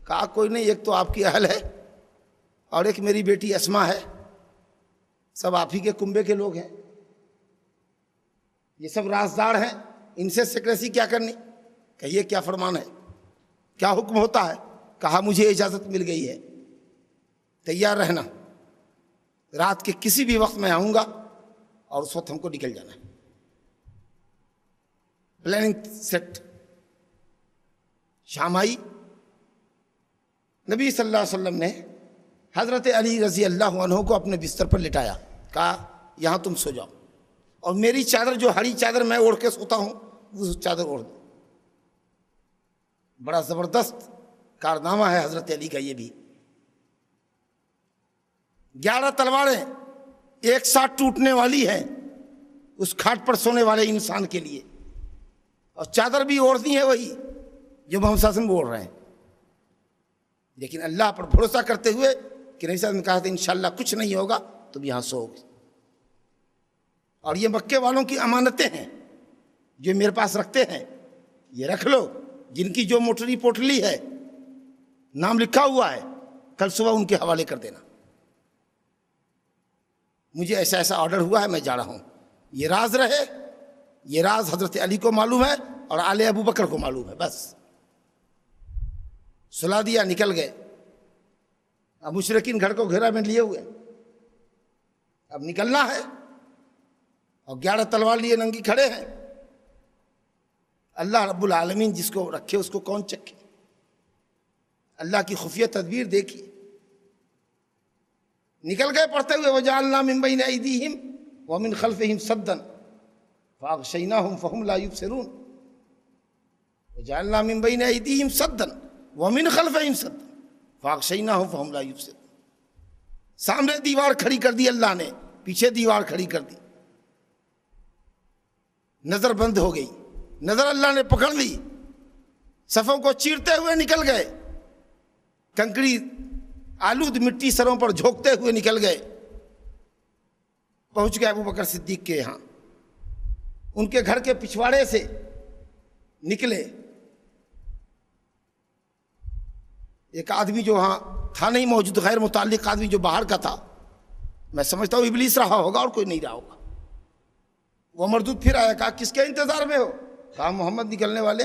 کہا کوئی نہیں, ایک تو آپ کی اہل ہے اور ایک میری بیٹی اسما ہے, سب آپ ہی کے کنبے کے لوگ ہیں, یہ سب رازدار ہیں, ان سے سیکریسی کیا کرنی, کہیے کیا فرمان ہے, کیا حکم ہوتا ہے. کہا مجھے اجازت مل گئی ہے, تیار رہنا, رات کے کسی بھی وقت میں آؤں گا اور اس وقت ہم کو نکل جانا ہے. Planning set. شام آئی, نبی صلی اللہ علیہ وسلم نے حضرت علی رضی اللہ عنہ کو اپنے بستر پر لٹایا, کہا یہاں تم سو جاؤ اور میری چادر جو ہری چادر میں اوڑھ کے سوتا ہوں وہ چادر اوڑھ دو. بڑا زبردست کارنامہ ہے حضرت علی کا یہ بھی. 11 تلواریں ایک ساتھ ٹوٹنے والی ہیں اس کھاٹ پر سونے والے انسان کے لیے, اور چادر بھی اوڑھتی ہے وہی جو محمد صلی اللہ علیہ وسلم اوڑھ رہے ہیں, لیکن اللہ پر بھروسہ کرتے ہوئے کہ نبی صلی اللہ علیہ وسلم نے کہا تھا انشاءاللہ کچھ نہیں ہوگا, تم یہاں سو گے. اور یہ مکے والوں کی امانتیں ہیں جو میرے پاس رکھتے ہیں, یہ رکھ لو, جن کی جو موٹری پوٹلی ہے نام لکھا ہوا ہے, کل صبح ان کے حوالے کر دینا. مجھے ایسا ایسا آرڈر ہوا ہے, میں جا رہا ہوں. یہ راز رہے, یہ راز حضرت علی کو معلوم ہے اور آل ابو بکر کو معلوم ہے. بس سلا دیا, نکل گئے. اب مشرکین گھر کو گھیرا میں لیے ہوئے, اب نکلنا ہے اور 11 تلوار لیے ننگی کھڑے ہیں. اللہ رب العالمین جس کو رکھے اس کو کون چکے. اللہ کی خفیہ تدبیر دیکھی. نکل گئے پڑھتے ہوئے وجعلنا من بین ایدیہم ومن خلفہم سدا فاغشیناہم فہم لا یبصرون. وجعلنا من بین ایدیہم سدا ومن خلفہم سدا فاغشیناہم فہم لا یبصرون. سامنے دیوار کھڑی کر دی اللہ نے, پیچھے دیوار کھڑی کر دی, نظر بند ہو گئی, نظر اللہ نے پکڑ لی, صفوں کو چیرتے ہوئے نکل گئے, کنکری آلود مٹی سروں پر جھونکتے ہوئے نکل گئے. پہنچ گئے ابو بکر صدیق کے یہاں, ان کے گھر کے پچھواڑے سے نکلے. ایک آدمی جو وہاں تھا نہیں موجود, غیر متعلق آدمی جو باہر کا تھا, میں سمجھتا ہوں ابلیس رہا ہوگا اور کوئی نہیں رہا ہوگا. وہ مردود پھر آیا, کہا کس کے انتظار میں ہو؟ کہا محمد نکلنے والے.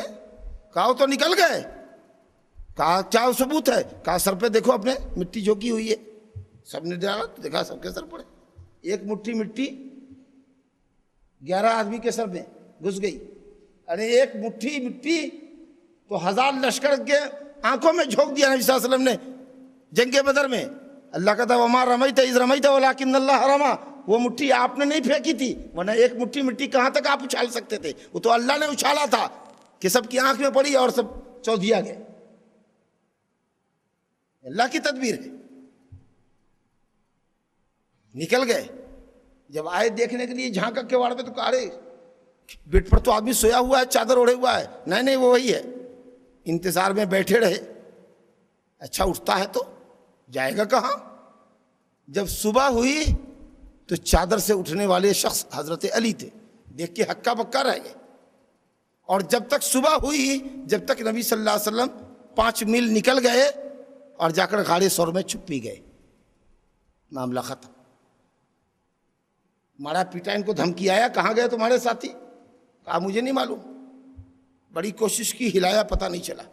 کہا وہ تو نکل گئے. کہا کیا ثبوت ہے؟ کہا سر پہ دیکھو اپنے مٹی جھوکی ہوئی ہے. سب نے ڈالا, دیکھا سب کے سر پڑے, ایک مٹھی مٹی 11 آدمی کے سر میں گھس گئی. ارے ایک مٹھی مٹی تو 1000 لشکر کے آنکھوں میں جھونک دیا نبی صلی اللہ علیہ وسلم نے جنگ بدر میں. اللہ کہتا وما رمیت اذ رمیت ولکن اللہ رمی. وہ مٹھی آپ نے نہیں پھینکی تھی, ورنہ ایک مٹھی مٹی کہاں تک آپ اچھال سکتے تھے؟ وہ تو اللہ نے اچھالا تھا کہ سب کی آنکھ میں پڑی اور سب چودھیا گئے. اللہ کی تدبیر ہے. نکل گئے. جب آئے دیکھنے کے لیے جھانکا کیواڑ پہ تو کہا ارے بیڈ پر تو آدمی سویا ہوا ہے, چادر اوڑھے ہوا ہے. نہیں وہ وہی ہے. انتظار میں بیٹھے رہے. اچھا اٹھتا ہے تو جائے گا کہاں؟ جب صبح ہوئی تو چادر سے اٹھنے والے شخص حضرت علی تھے. دیکھ کے ہکا بکا رہ گئے. اور جب تک صبح ہوئی, جب تک نبی صلی اللہ علیہ وسلم 5 میل نکل گئے اور جا کر غار ثور میں چھپ بھی گئے. معاملہ ختم. مارا پیٹا, ان کو دھمکی آیا کہاں گئے تمہارے ساتھی؟ کہا مجھے نہیں معلوم. بڑی کوشش کی, ہلایا, پتہ نہیں چلا.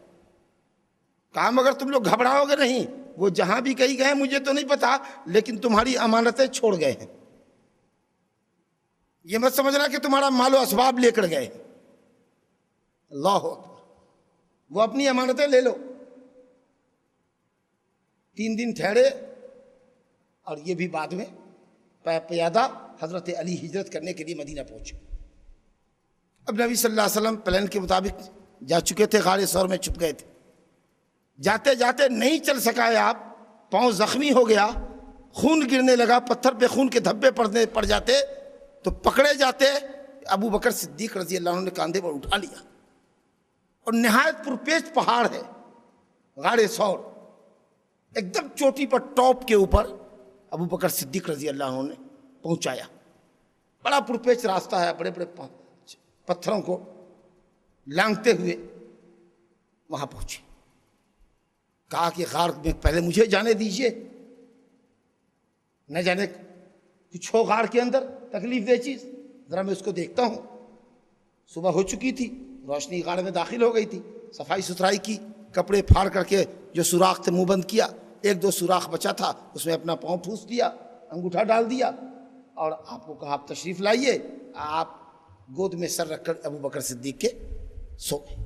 کہا مگر تم لوگ گھبراؤ گے نہیں, وہ جہاں بھی کہیں گئے مجھے تو نہیں پتا, لیکن تمہاری امانتیں چھوڑ گئے ہیں. یہ مت سمجھنا کہ تمہارا مال و اسباب لے کر گئے. اللہ اکبر. وہ اپنی امانتیں لے لو. 3 دن ٹھہرے اور یہ بھی بعد میں پیادہ حضرت علی ہجرت کرنے کے لیے مدینہ پہنچے. اب نبی صلی اللہ علیہ وسلم پلان کے مطابق جا چکے تھے, غار ثور میں چھپ گئے تھے. جاتے جاتے نہیں چل سکائے آپ, پاؤں زخمی ہو گیا, خون گرنے لگا, پتھر پہ خون کے دھبے پڑ جاتے تو پکڑے جاتے. ابو بکر صدیق رضی اللہ عنہ نے کاندھے پر اٹھا لیا. اور نہایت پرپیچ پہاڑ ہے غار ثور, ایک دم چوٹی پر ٹاپ کے اوپر ابو بکر صدیق رضی اللہ عنہ نے پہنچایا. بڑا پرپیچ راستہ ہے, بڑے بڑے پتھروں کو لانگتے ہوئے وہاں پہنچے. کہا کہ غار میں پہلے مجھے جانے دیجئے, نہ جانے کچھ ہو غار کے اندر تکلیف دہ چیز, ذرا میں اس کو دیکھتا ہوں. صبح ہو چکی تھی, روشنی غار میں داخل ہو گئی تھی. صفائی ستھرائی کی, کپڑے پھاڑ کر کے جو سوراخ تھے منہ بند کیا. 1-2 سوراخ بچا تھا, اس میں اپنا پاؤں ٹھوس دیا, انگوٹھا ڈال دیا, اور آپ کو کہا آپ تشریف لائیے. آپ گود میں سر رکھ کر ابو بکر صدیق کے سو گئے.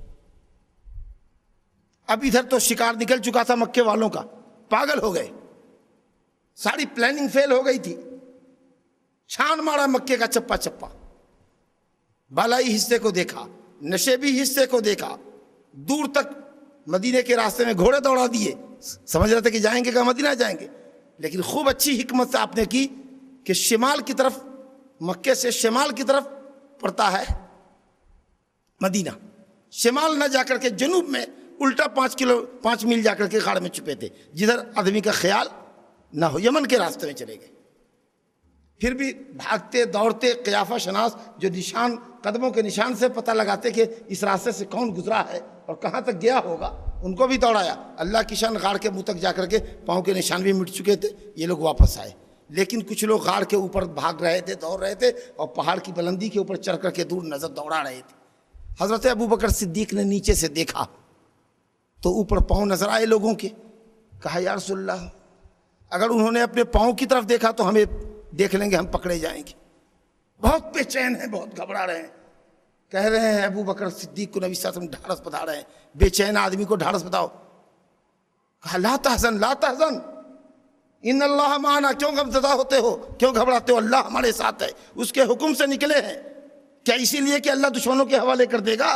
اب ادھر تو شکار نکل چکا تھا مکے والوں کا, پاگل ہو گئے, ساری پلاننگ فیل ہو گئی تھی. چھان مارا مکے کا چپا چپا, بالائی حصے کو دیکھا, نشیبی حصے کو دیکھا, دور تک مدینے کے راستے میں گھوڑے دوڑا دیے. سمجھ رہے تھے کہ جائیں گے کہ مدینہ جائیں گے, لیکن خوب اچھی حکمت سے آپ نے کی کہ شمال کی طرف, مکے سے شمال کی طرف پڑتا ہے مدینہ. شمال نہ جا کر کے جنوب میں الٹا 5 میل جا کر کے غار میں چھپے تھے, جدھر آدمی کا خیال نہ ہو. یمن کے راستے میں چلے گئے. پھر بھی بھاگتے دوڑتے, قیافہ شناس جو نشان, قدموں کے نشان سے پتہ لگاتے کہ اس راستے سے کون گزرا ہے اور کہاں تک گیا ہوگا, ان کو بھی دوڑایا. اللہ کی شان, غار کے منہ تک جا کر کے پاؤں کے نشان بھی مٹ چکے تھے. یہ لوگ واپس آئے, لیکن کچھ لوگ غار کے اوپر بھاگ رہے تھے, دوڑ رہے تھے, اور پہاڑ کی بلندی کے اوپر چڑھ کر کے دور نظر دوڑا رہے تھے. حضرت ابو بکر صدیق نے نیچے سے دیکھا تو اوپر پاؤں نظر آئے لوگوں کے. کہا یا رسول اللہ, اگر انہوں نے اپنے پاؤں کی طرف دیکھا تو ہمیں دیکھ لیں گے, ہم پکڑے جائیں گے. بہت بے چین ہیں, بہت گھبرا رہے ہیں. کہہ رہے ہیں ابو بکر صدیق کو نبی صلی اللہ علیہ وسلم ڈھارس بتا رہے ہیں, بے چین آدمی کو ڈھارس بتاؤ. کہا لا تحزن لا تحزن ان اللہ معنا. کیوں غمزدہ ہوتے ہو, کیوں گھبراتے ہو؟ اللہ ہمارے ساتھ ہے, اس کے حکم سے نکلے ہیں. کیا اسی لیے کہ اللہ دشمنوں کے حوالے کر دے گا؟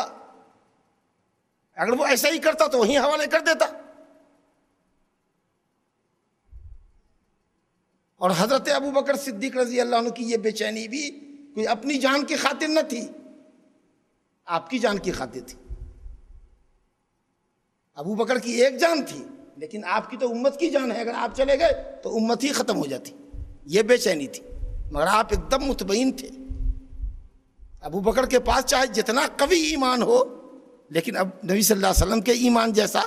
اگر وہ ایسا ہی کرتا تو وہیں حوالے کر دیتا. اور حضرت ابو بکر صدیق رضی اللہ عنہ کی یہ بے چینی بھی کوئی اپنی جان کی خاطر نہ تھی, آپ کی جان کی خاطر تھی. ابو بکر کی ایک جان تھی, لیکن آپ کی تو امت کی جان ہے. اگر آپ چلے گئے تو امت ہی ختم ہو جاتی. یہ بے چینی تھی, مگر آپ ایک دم مطمئن تھے. ابو بکر کے پاس چاہے جتنا قوی ایمان ہو, لیکن اب نبی صلی اللہ علیہ وسلم کے ایمان جیسا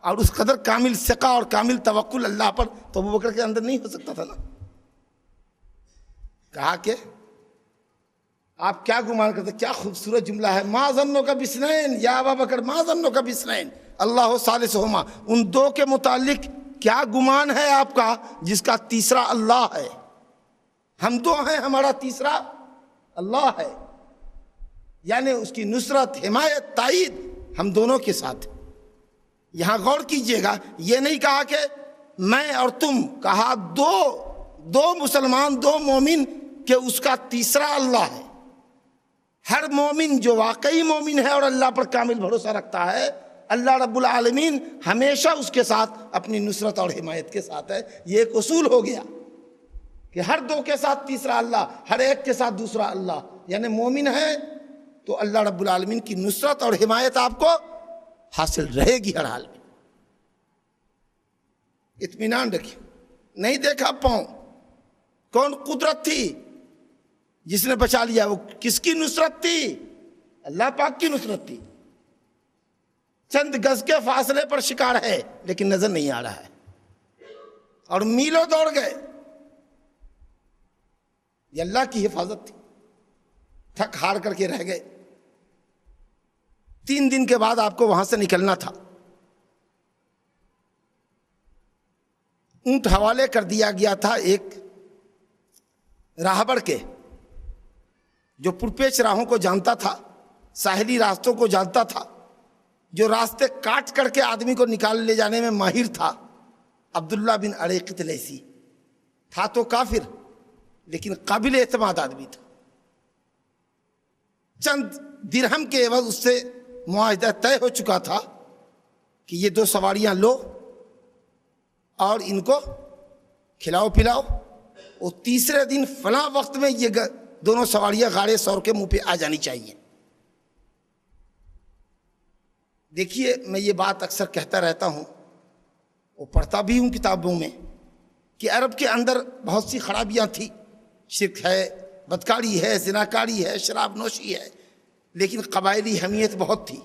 اور اس قدر کامل ثقہ اور کامل توکل اللہ پر تو ابو بکر کے اندر نہیں ہو سکتا تھا نا. کہا کہ آپ کیا گمان کرتے؟ کیا خوبصورت جملہ ہے, ما ظنک باثنین یا ابا بکر, ما ظنک باثنین اللہ ثالثہما. ان 2 کے متعلق کیا گمان ہے آپ کا جس کا تیسرا اللہ ہے؟ ہم 2 ہیں, ہمارا تیسرا اللہ ہے. یعنی اس کی نصرت, حمایت, تائید ہم دونوں کے ساتھ. یہاں غور کیجئے گا, یہ نہیں کہا کہ میں اور تم, کہا دو مسلمان, 2 مومن کہ اس کا تیسرا اللہ ہے. ہر مومن جو واقعی مومن ہے اور اللہ پر کامل بھروسہ رکھتا ہے, اللہ رب العالمین ہمیشہ اس کے ساتھ اپنی نصرت اور حمایت کے ساتھ ہے. یہ ایک اصول ہو گیا کہ ہر دو کے ساتھ تیسرا اللہ، ہر ایک کے ساتھ دوسرا اللہ، یعنی مومن ہے تو اللہ رب العالمین کی نصرت اور حمایت آپ کو حاصل رہے گی ہر حال میں۔ اطمینان رکھیے۔ نہیں دیکھا پاؤں، کون قدرت تھی جس نے بچا لیا؟ وہ کس کی نصرت تھی؟ اللہ پاک کی نصرت تھی۔ چند گز کے فاصلے پر شکار ہے لیکن نظر نہیں آ رہا ہے، اور میلوں دوڑ گئے، یہ اللہ کی حفاظت تھی۔ تھک ہار کر کے رہ گئے۔ 3 دن کے بعد آپ کو وہاں سے نکلنا تھا۔ اونٹ حوالے کر دیا گیا تھا ایک راہبر کے، جو پرپیچ راہوں کو جانتا تھا، ساحلی راستوں کو جانتا تھا، جو راستے کاٹ کر کے آدمی کو نکال لے جانے میں ماہر تھا۔ عبداللہ بن عریقط لیثی تھا تو کافر، لیکن قابل اعتماد آدمی تھا۔ چند درہم کے عوض اس سے معاہدہ طے ہو چکا تھا کہ یہ 2 سواریاں لو اور ان کو کھلاؤ پلاؤ، اور تیسرے دن فلاں وقت میں یہ دونوں سواریاں غار ثور کے منہ پہ آ جانی چاہیے۔ دیکھیے، میں یہ بات اکثر کہتا رہتا ہوں اور پڑھتا بھی ہوں کتابوں میں کہ عرب کے اندر بہت سی خرابیاں تھیں، شرک ہے، بدکاری ہے، زناکاری ہے، شراب نوشی ہے، لیکن قبائلی حمیت بہت تھی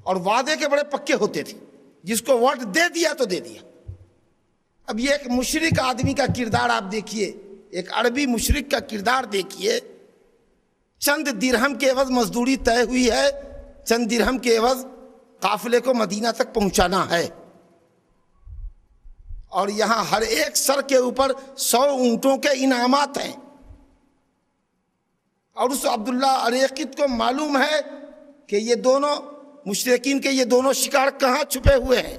اور وعدے کے بڑے پکے ہوتے تھے، جس کو وعد دے دیا تو دے دیا۔ اب یہ ایک مشرک آدمی کا کردار آپ دیکھیے، ایک عربی مشرک کا کردار دیکھیے۔ چند درہم کے عوض مزدوری طے ہوئی ہے، چند درہم کے عوض قافلے کو مدینہ تک پہنچانا ہے، اور یہاں ہر ایک سر کے اوپر 100 اونٹوں کے انعامات ہیں۔ اور اس عبداللہ عریقط کو معلوم ہے کہ یہ دونوں مشرکین کے یہ دونوں شکار کہاں چھپے ہوئے ہیں،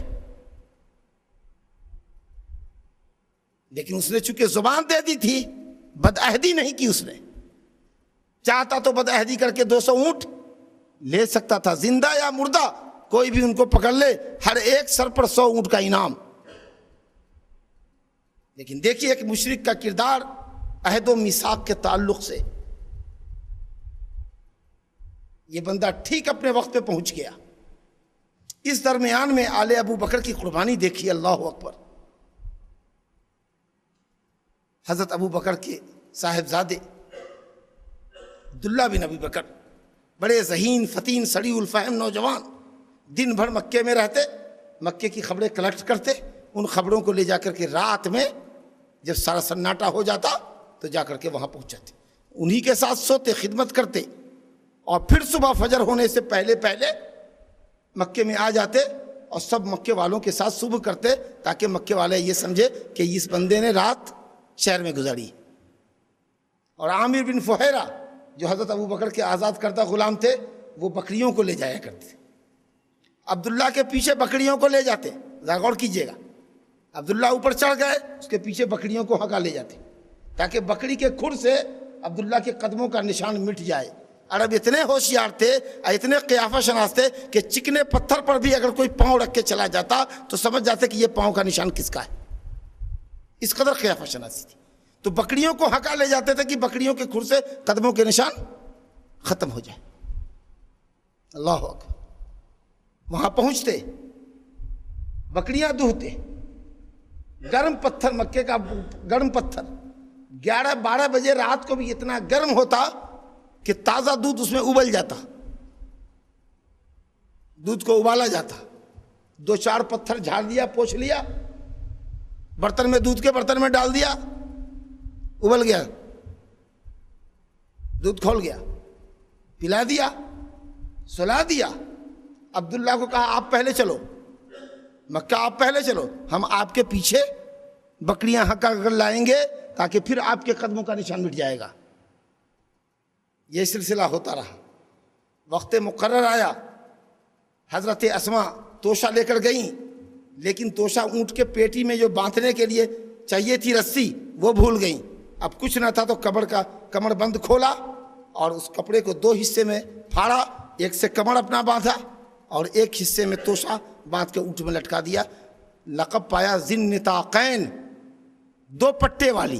لیکن اس نے چونکہ زبان دے دی تھی، بدعہدی نہیں کی۔ اس نے چاہتا تو بدعہدی کر کے 200 اونٹ لے سکتا تھا، زندہ یا مردہ کوئی بھی ان کو پکڑ لے، ہر ایک سر پر 100 اونٹ کا انعام۔ لیکن دیکھیے ایک مشرک کا کردار عہد و میثاق کے تعلق سے، یہ بندہ ٹھیک اپنے وقت پہ پہنچ گیا۔ اس درمیان میں آل ابو بکر کی قربانی دیکھی، اللہ اکبر۔ حضرت ابو بکر کے صاحبزادے عبداللہ بن ابی بکر بڑے ذہین فتین سڑی الفہم نوجوان، دن بھر مکے میں رہتے، مکے کی خبریں کلیکٹ کرتے، ان خبروں کو لے جا کر کے رات میں جب سارا سناٹا ہو جاتا تو جا کر کے وہاں پہنچ جاتے، انہی کے ساتھ سوتے، خدمت کرتے، اور پھر صبح فجر ہونے سے پہلے پہلے مکے میں آ جاتے اور سب مکے والوں کے ساتھ صبح کرتے، تاکہ مکے والے یہ سمجھے کہ اس بندے نے رات شہر میں گزاری۔ اور عامر بن فہیرہ جو حضرت ابو بکر کے آزاد کردہ غلام تھے، وہ بکریوں کو لے جایا کرتے، عبداللہ کے پیچھے بکریوں کو لے جاتے۔ ذرا غور کیجیے گا، عبداللہ اوپر چڑھ گئے، اس کے پیچھے بکریوں کو ہکا لے جاتے، تاکہ بکری کے کھر سے عبداللہ کے قدموں کا نشان مٹ جائے۔ عرب اتنے ہوشیار تھے، اتنے قیافہ شناس تھے کہ چکنے پتھر پر بھی اگر کوئی پاؤں رکھ کے چلا جاتا تو سمجھ جاتے کہ یہ پاؤں کا نشان کس کا ہے، اس قدر قیافہ شناسی تھی۔ تو بکریوں کو ہکا لے جاتے تھے کہ بکریوں کے کھر سے قدموں کے نشان ختم ہو جائے۔ اللہ اکبر۔ وہاں پہنچتے، بکریاں دہتے، گرم پتھر، مکے کا گرم پتھر، 11-12 بجے رات کو بھی اتنا گرم ہوتا کہ تازہ دودھ اس میں ابل جاتا، دودھ کو ابالا جاتا، 2-4 پتھر جھاڑ دیا، پوچھ لیا، برتن میں، دودھ کے برتن میں ڈال دیا، ابل گیا، دودھ کھول گیا، پلا دیا، سلا دیا۔ عبداللہ کو کہا آپ پہلے چلو، مکہ آپ پہلے چلو، ہم آپ کے پیچھے بکریاں ہکا کر لائیں گے تاکہ پھر آپ کے قدموں کا نشان مٹ جائے گا۔ یہ سلسلہ ہوتا رہا۔ وقت مقرر آیا، حضرت اسما توشہ لے کر گئیں، لیکن توشہ اونٹ کے پیٹی میں جو باندھنے کے لیے چاہیے تھی رسی، وہ بھول گئیں۔ اب کچھ نہ تھا تو کمر بند کھولا اور اس کپڑے کو 2 حصے میں پھاڑا، ایک سے کمر اپنا باندھا اور ایک حصے میں توشہ باندھ کے اونٹ میں لٹکا دیا۔ لقب پایا ذی النطاقین، 2 پٹے والی،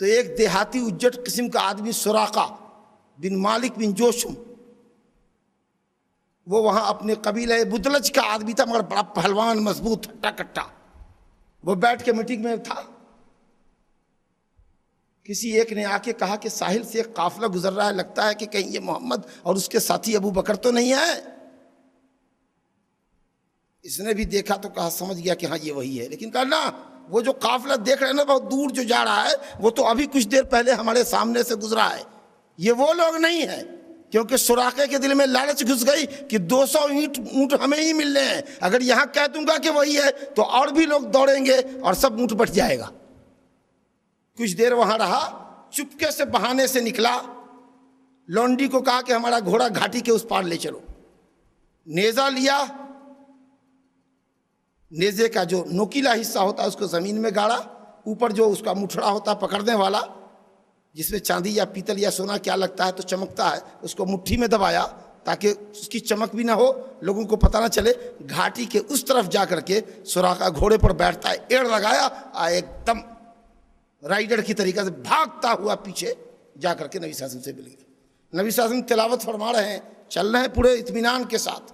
تو ایک دیہاتی اجٹ قسم کا آدمی سراقہ بن مالک بن جوشم، وہ وہاں اپنے قبیلہ بدلج کا آدمی تھا، مگر بڑا پہلوان مضبوط ہٹا کٹا، وہ بیٹھ کے میٹنگ میں تھا۔ کسی ایک نے آ کے کہا کہ ساحل سے ایک قافلہ گزر رہا ہے، لگتا ہے کہ کہیں یہ محمد اور اس کے ساتھی ابو بکر تو نہیں ہے۔ اس نے بھی دیکھا تو کہا، سمجھ گیا کہ ہاں یہ وہی ہے، لیکن کہا نا وہ جو قافلہ دیکھ رہے ہیں نا بہت دور جو جا رہا ہے، وہ تو ابھی کچھ دیر پہلے ہمارے سامنے سے گزرا ہے، یہ وہ لوگ نہیں ہیں۔ کیونکہ سراقے کے دل میں لالچ گھس گئی کہ 200 اونٹ ہمیں ہی ملنے ہیں، اگر یہاں کہہ دوں گا کہ وہی ہے تو اور بھی لوگ دوڑیں گے اور سب اونٹ بٹ جائے گا۔ کچھ دیر وہاں رہا، چپکے سے بہانے سے نکلا، لونڈی کو کہا کہ ہمارا گھوڑا گھاٹی کے اس پار لے چلو، نیزہ لیا، نیزے کا جو نوکیلا حصہ ہوتا ہے اس کو زمین میں گاڑا، اوپر جو اس کا مٹھڑا ہوتا ہے پکڑنے والا، جس میں چاندی یا پیتل یا سونا کیا لگتا ہے تو چمکتا ہے، اس کو مٹھی میں دبایا تاکہ اس کی چمک بھی نہ ہو، لوگوں کو پتہ نہ چلے۔ گھاٹی کے اس طرف جا کر کے سراقہ گھوڑے پر بیٹھتا ہے، ایڑ لگایا، ایک دم رائڈر کی طریقے سے بھاگتا ہوا پیچھے جا کر کے نبی صلی اللہ علیہ وسلم سے مل گیا۔ نبی صلی اللہ علیہ وسلم تلاوت فرما رہے ہیں، چل رہے ہیں پورے اطمینان کے ساتھ۔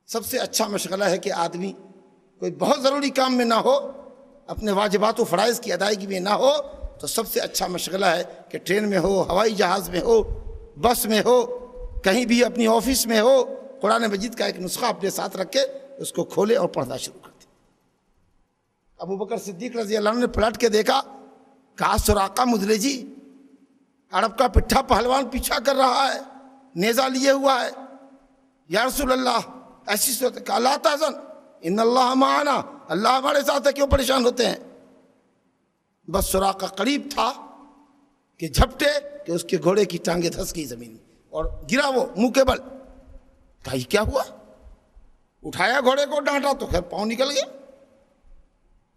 سب سے اچھا مشغلہ ہے کہ آدمی کوئی بہت ضروری کام میں نہ ہو، اپنے واجبات و فرائض کی ادائیگی میں نہ ہو، تو سب سے اچھا مشغلہ ہے کہ ٹرین میں ہو، ہوائی جہاز میں ہو، بس میں ہو، کہیں بھی اپنی آفس میں ہو، قرآن مجید کا ایک نسخہ اپنے ساتھ رکھ کے اس کو کھولے اور پڑھنا شروع کر دے۔ ابو بکر صدیق رضی اللہ عنہ نے پلٹ کے دیکھا، کہا سراقہ مدلجی، عرب کا پٹھا پہلوان پیچھا کر رہا ہے، نیزہ لیے ہوا ہے، یا رسول اللہ ایسی صورت، کہا لا تحزن ان اللہ معنا، اللہ ہمارے ساتھ ہے، کیوں پریشان ہوتے ہیں؟ بس سراقہ قریب تھا کہ جھپٹے کہ اس کے گھوڑے کی ٹانگیں دھس گئی زمین میں اور گرا وہ منہ کے بل۔ کہا یہ کیا ہوا؟ اٹھایا گھوڑے کو، ڈانٹا تو خیر پاؤں نکل گیا۔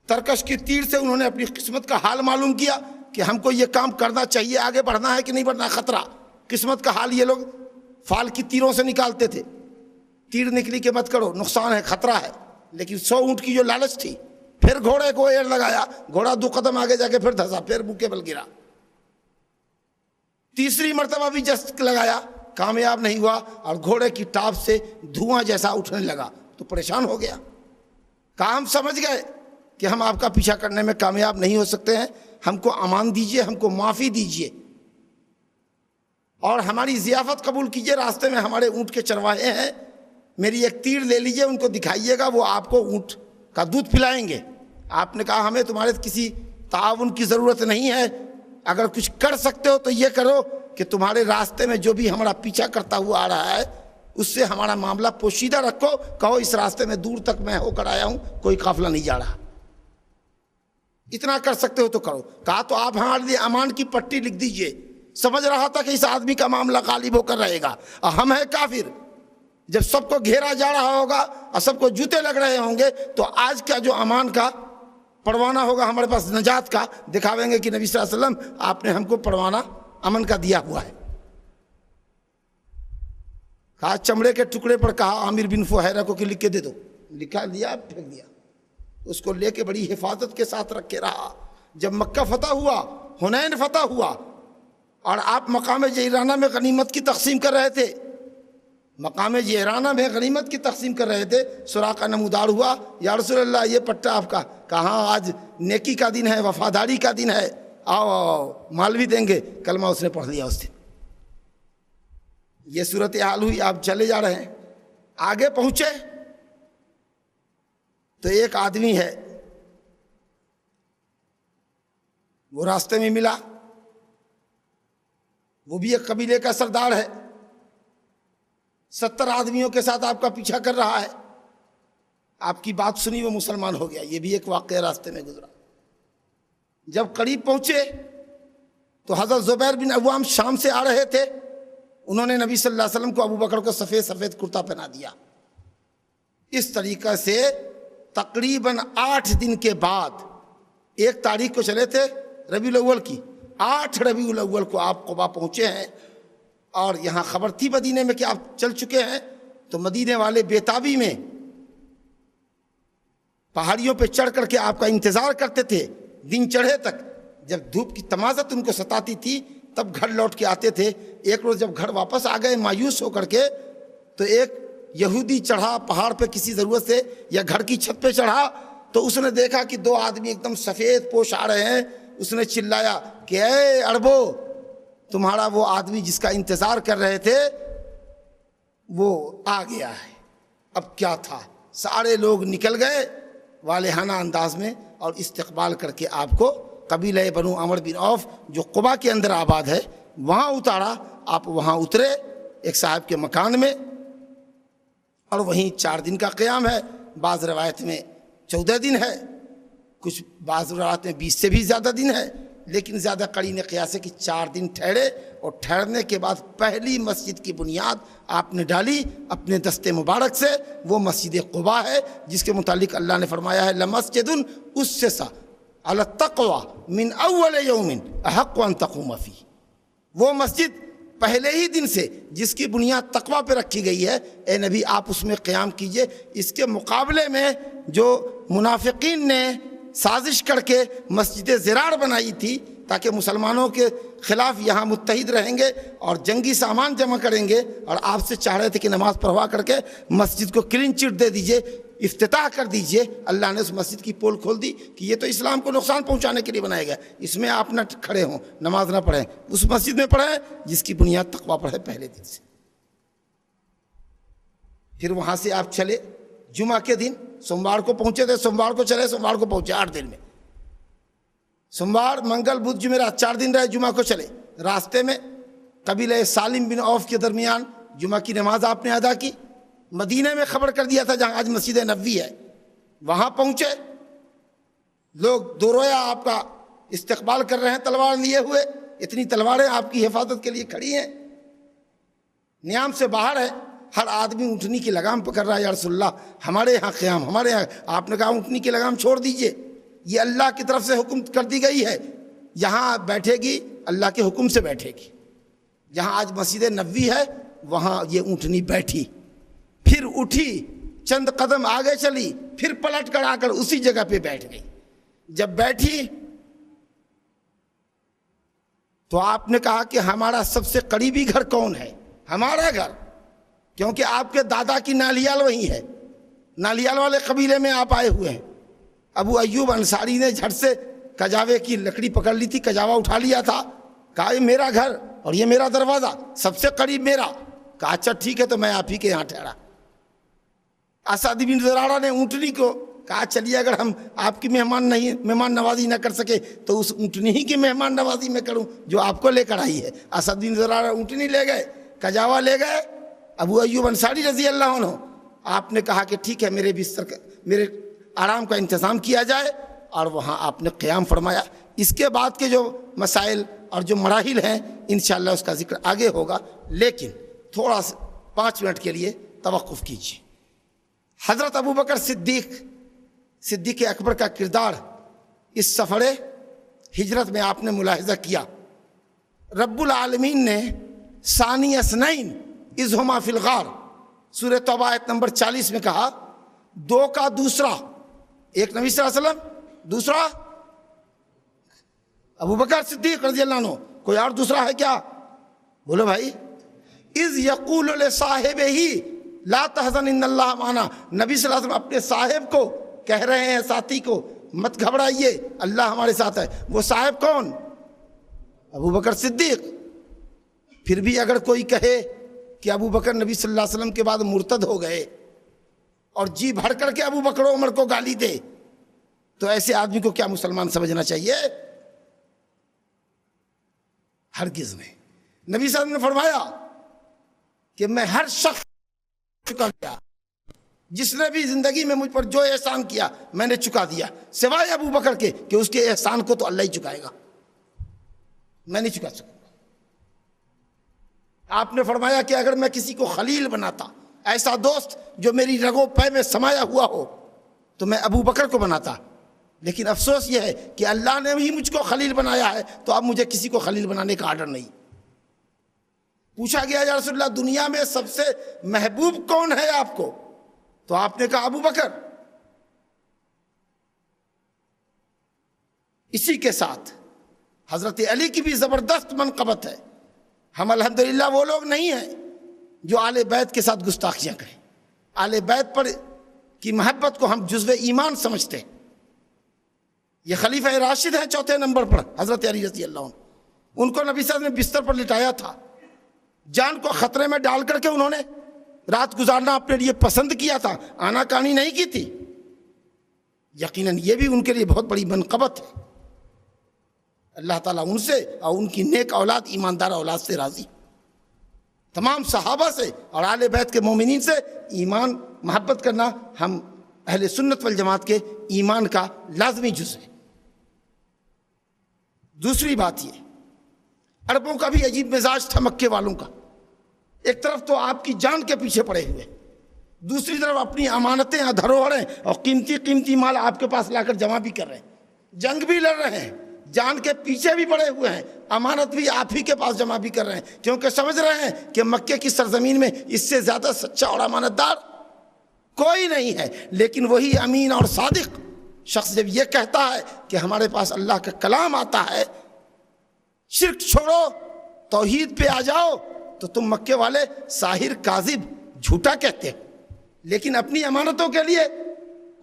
ترکش کی تیر سے انہوں نے اپنی قسمت کا حال معلوم کیا کہ ہم کو یہ کام کرنا چاہیے، آگے بڑھنا ہے کہ نہیں بڑھنا، خطرہ۔ قسمت کا حال یہ لوگ فال کی تیروں سے نکالتے تھے، تیر نکلی کہ مت کرو، نقصان ہے، خطرہ ہے، لیکن 100 اونٹ کی جو لالچ تھی، پھر گھوڑے کو ایڑ لگایا، گھوڑا 2 قدم آگے جا کے پھر دھسا، پھر منہ کے بل گرا، تیسری مرتبہ بھی جسٹ لگایا، کامیاب نہیں ہوا، اور گھوڑے کی ٹاپ سے دھواں جیسا اٹھنے لگا تو پریشان ہو گیا۔ کہا ہم سمجھ گئے کہ ہم آپ کا پیچھا کرنے میں کامیاب نہیں ہو سکتے ہیں، ہم کو امان دیجئے، ہم کو معافی دیجئے اور ہماری ضیافت قبول کیجئے، راستے میں ہمارے اونٹ کے چرواہے ہیں، میری ایک تیر لے لیجئے، ان کو دکھائیے گا، وہ آپ کو اونٹ کا دودھ پلائیں گے۔ آپ نے کہا ہمیں تمہارے کسی تعاون کی ضرورت نہیں ہے، اگر کچھ کر سکتے ہو تو یہ کرو کہ تمہارے راستے میں جو بھی ہمارا پیچھا کرتا ہوا آ رہا ہے اس سے ہمارا معاملہ پوشیدہ رکھو، کہو اس راستے میں دور تک میں ہو کر آیا ہوں، کوئی قافلہ نہیں جا رہا، اتنا کر سکتے ہو تو کرو۔ کہا تو آپ ہمارے لیے امان کی پٹی لکھ دیجئے۔ سمجھ رہا تھا کہ اس آدمی کا معاملہ غالب ہو کر رہے گا، اور ہم ہیں کافر، جب سب کو گھیرا جا رہا ہوگا اور سب کو جوتے لگ رہے ہوں گے تو آج کا جو امان کا پروانہ ہوگا ہمارے پاس نجات کا، دکھاویں گے کہ نبی صلی اللہ علیہ وسلم آپ نے ہم کو پروانہ امن کا دیا ہوا ہے۔ کہا چمڑے کے ٹکڑے پر کہا عامر بن فہیرہ کو کہ لکھ کے دے دو، لکھا لیا، پھینک دیا، اس کو لے کے بڑی حفاظت کے ساتھ رکھ کے رہا۔ جب مکہ فتح ہوا، حنین فتح ہوا، اور آپ مقام جعرانہ میں غنیمت کی تقسیم کر رہے تھے، مقام جعرانہ میں غنیمت کی تقسیم کر رہے تھے، سراقہ نمودار ہوا، یا رسول اللہ یہ پٹا آپ کا۔ کہاں آج نیکی کا دن ہے، وفاداری کا دن ہے، آؤ مال بھی دیں گے۔ کلمہ اس نے پڑھ لیا اس دن۔ یہ صورتحال ہوئی، آپ چلے جا رہے ہیں، آگے پہنچے تو ایک آدمی ہے، وہ راستے میں ملا، وہ بھی ایک قبیلے کا سردار ہے، 70 آدمیوں کے ساتھ آپ کا پیچھا کر رہا ہے، آپ کی بات سنی وہ مسلمان ہو گیا۔ یہ بھی ایک واقعہ راستے میں گزرا۔ جب قریب پہنچے تو حضرت زبیر بن عوام شام سے آ رہے تھے، انہوں نے نبی صلی اللہ علیہ وسلم کو، ابو بکر کو سفید سفید کرتا پہنا دیا۔ اس طریقہ سے تقریباً 8 دن کے بعد، 1 تاریخ کو چلے تھے ربیع الاول کی، 8 ربیع الاول کو آپ قبا پہنچے ہیں، اور یہاں خبر تھی مدینے میں کہ آپ چل چکے ہیں، تو مدینے والے بیتابی میں پہاڑیوں پہ چڑھ کر کے آپ کا انتظار کرتے تھے دن چڑھے تک. جب دھوپ کی تمازت ان کو ستاتی تھی تب گھر لوٹ کے آتے تھے. ایک روز جب گھر واپس آ گئے مایوس ہو کر کے, تو ایک یہودی چڑھا پہاڑ پہ کسی ضرورت سے, یا گھر کی چھت پہ چڑھا, تو اس نے دیکھا کہ 2 آدمی ایک دم سفید پوش آ رہے ہیں. اس نے چلایا کہ اے عربو, تمہارا وہ آدمی جس کا انتظار کر رہے تھے وہ آ گیا ہے. اب کیا تھا, سارے لوگ نکل گئے والہانہ انداز میں اور استقبال کر کے آپ کو قبیلہ بنو عمرو بن عوف جو قبا کے اندر آباد ہے وہاں اتارا. آپ وہاں اترے ایک صاحب کے مکان میں, اور وہیں 4 دن کا قیام ہے. بعض روایت میں 14 دن ہے, کچھ بعض روایت میں 20 سے بھی زیادہ دن ہے, لیکن زیادہ قرین قیاس ہے کہ 4 دن ٹھہرے, اور ٹھہرنے کے بعد پہلی مسجد کی بنیاد آپ نے ڈالی اپنے دست مبارک سے. وہ مسجد قباء ہے جس کے متعلق اللہ نے فرمایا ہے لمسجد اسس علی التقوی من اول یوم احق ان تقوم فیہ. وہ مسجد پہلے ہی دن سے جس کی بنیاد تقوی پہ رکھی گئی ہے, اے نبی آپ اس میں قیام کیجئے. اس کے مقابلے میں جو منافقین نے سازش کر کے مسجد زرار بنائی تھی تاکہ مسلمانوں کے خلاف یہاں متحد رہیں گے اور جنگی سامان جمع کریں گے, اور آپ سے چاہ رہے تھے کہ نماز پڑھوا کر کے مسجد کو کلین چٹ دے دیجئے, افتتاح کر دیجئے. اللہ نے اس مسجد کی پول کھول دی کہ یہ تو اسلام کو نقصان پہنچانے کے لیے بنایا گیا, اس میں آپ نہ کھڑے ہوں, نماز نہ پڑھیں. اس مسجد میں پڑھیں جس کی بنیاد تقویٰ پر ہے پہلے دن سے. پھر وہاں سے آپ چلے جمعہ کے دن, سوموار کو پہنچے تھے, سوموار کو چلے, سوموار کو پہنچے 8 دن میں. سوموار منگل بدھ جمعرات 4 دن رہے, جمعہ کو چلے. راستے میں قبیلہ سالم بن عوف کے درمیان جمعہ کی نماز آپ نے ادا کی. مدینہ میں خبر کر دیا تھا جہاں آج مسجد نبوی ہے, وہاں پہنچے. لوگ 2 رویا آپ کا استقبال کر رہے ہیں تلوار لیے ہوئے. اتنی تلواریں آپ کی حفاظت کے لیے کھڑی ہیں. نیام سے باہر ہے, ہر آدمی اونٹنی کی لگام پکڑ رہا ہے, یا رسول اللہ ہمارے یہاں قیام, ہمارے یہاں. آپ نے کہا اونٹنی کی لگام چھوڑ دیجئے, یہ اللہ کی طرف سے حکم کر دی گئی ہے, یہاں بیٹھے گی اللہ کے حکم سے بیٹھے گی. جہاں آج مسجد نبوی ہے وہاں یہ اونٹنی بیٹھی, پھر اٹھی, چند قدم آگے چلی, پھر پلٹ کر آ کر اسی جگہ پہ بیٹھ گئی. جب بیٹھی تو آپ نے کہا کہ ہمارا سب سے قریبی گھر کون ہے؟ ہمارا گھر, کیونکہ آپ کے دادا کی نالیال وہی ہے, نالیال والے قبیلے میں آپ آئے ہوئے ہیں. ابو ایوب انصاری نے جھٹ سے کجاوے کی لکڑی پکڑ لی تھی, کجاوا اٹھا لیا تھا, کہا یہ میرا گھر اور یہ میرا دروازہ, سب سے قریب میرا. کہا اچھا ٹھیک ہے تو میں آپ ہی کے یہاں ٹھہرا. اسد بن زرارہ نے اونٹنی کو کہا چلیے اگر ہم آپ کی مہمان نوازی نہ کر سکے تو اس اونٹنی ہی کی مہمان نوازی میں کروں جو آپ کو لے کر آئی ہے. اسد بن زرارہ اونٹنی لے گئے, کجاوا لے گئے. ابو ایوب انصاری رضی اللہ عنہ آپ نے کہا کہ ٹھیک ہے میرے بستر کا, میرے آرام کا انتظام کیا جائے, اور وہاں آپ نے قیام فرمایا. اس کے بعد کے جو مسائل اور جو مراحل ہیں انشاءاللہ اس کا ذکر آگے ہوگا, لیکن تھوڑا سا 5 منٹ کے لیے توقف کیجیے. حضرت ابوبکر صدیق اکبر کا کردار اس سفر ہجرت میں آپ نے ملاحظہ کیا. رب العالمین نے ثانی اثنین اذ ہما فی الغار سورہ توبہ آیت نمبر 40 میں کہا, 2 کا دوسرا, ایک نبی صلی اللہ علیہ وسلم, دوسرا ابوبکر صدیق رضی اللہ عنہ, کوئی اور دوسرا ہے کیا؟ بولو بھائی. اذ یقول لصاحبہ لا تحزن ان اللہ معنا, نبی صلی اللہ علیہ وسلم اپنے صاحب کو کہہ رہے ہیں, ساتھی کو, مت گھبرائیے اللہ ہمارے ساتھ ہے. وہ صاحب کون؟ ابوبکر صدیق. پھر بھی اگر کوئی کہے کہ ابوبکر نبی صلی اللہ علیہ وسلم کے بعد مرتد ہو گئے اور جی بھر کر کے ابوبکر و عمر کو گالی دے, تو ایسے آدمی کو کیا مسلمان سمجھنا چاہیے؟ ہرگز نہیں. نبی صلی اللہ علیہ وسلم نے فرمایا کہ میں ہر شخص چکا گیا, جس نے بھی زندگی میں مجھ پر جو احسان کیا میں نے چکا دیا, سوائے ابوبکر کے کہ اس کے احسان کو تو اللہ ہی چکائے گا, میں نہیں چکا سکوں. آپ نے فرمایا کہ اگر میں کسی کو خلیل بناتا, ایسا دوست جو میری رگوں پے میں سمایا ہوا ہو, تو میں ابوبکر کو بناتا. لیکن افسوس یہ ہے کہ اللہ نے بھی مجھ کو خلیل بنایا ہے, تو اب مجھے کسی کو خلیل بنانے کا آرڈر نہیں. پوچھا گیا یا رسول اللہ دنیا میں سب سے محبوب کون ہے آپ کو؟ تو آپ نے کہا ابوبکر. اسی کے ساتھ حضرت علی کی بھی زبردست منقبت ہے. ہم الحمدللہ وہ لوگ نہیں ہیں جو آل بیت کے ساتھ گستاخیاں کریں. آل بیت پر کی محبت کو ہم جزو ایمان سمجھتے ہیں. یہ خلیفہ راشد ہیں چوتھے نمبر پر حضرت علی رضی اللہ عنہ. ان کو نبی صلی اللہ علیہ وسلم نے بستر پر لٹایا تھا, جان کو خطرے میں ڈال کر کے انہوں نے رات گزارنا اپنے لیے پسند کیا تھا, آنا کہانی نہیں کی تھی. یقیناً یہ بھی ان کے لیے بہت بڑی منقبت ہے. اللہ تعالیٰ ان سے اور ان کی نیک اولاد ایماندار اولاد سے راضی. تمام صحابہ سے اور آل بیت کے مومنین سے ایمان محبت کرنا ہم اہل سنت والجماعت کے ایمان کا لازمی جز ہے. دوسری بات یہ, عربوں کا بھی عجیب مزاج تھا مکے والوں کا. ایک طرف تو آپ کی جان کے پیچھے پڑے ہوئے, دوسری طرف اپنی امانتیں دھروہریں اور قیمتی مال آپ کے پاس لا کر جمع بھی کر رہے ہیں, جنگ بھی لڑ رہے ہیں, جان کے پیچھے بھی پڑے ہوئے ہیں, امانت بھی آپ ہی کے پاس جمع بھی کر رہے ہیں, کیونکہ سمجھ رہے ہیں کہ مکے کی سرزمین میں اس سے زیادہ سچا اور امانت دار کوئی نہیں ہے. لیکن وہی امین اور صادق شخص جب یہ کہتا ہے کہ ہمارے پاس اللہ کا کلام آتا ہے, شرک چھوڑو توحید پہ آ جاؤ, تو تم مکے والے ساحر کاذب جھوٹا کہتے ہو. لیکن اپنی امانتوں کے لیے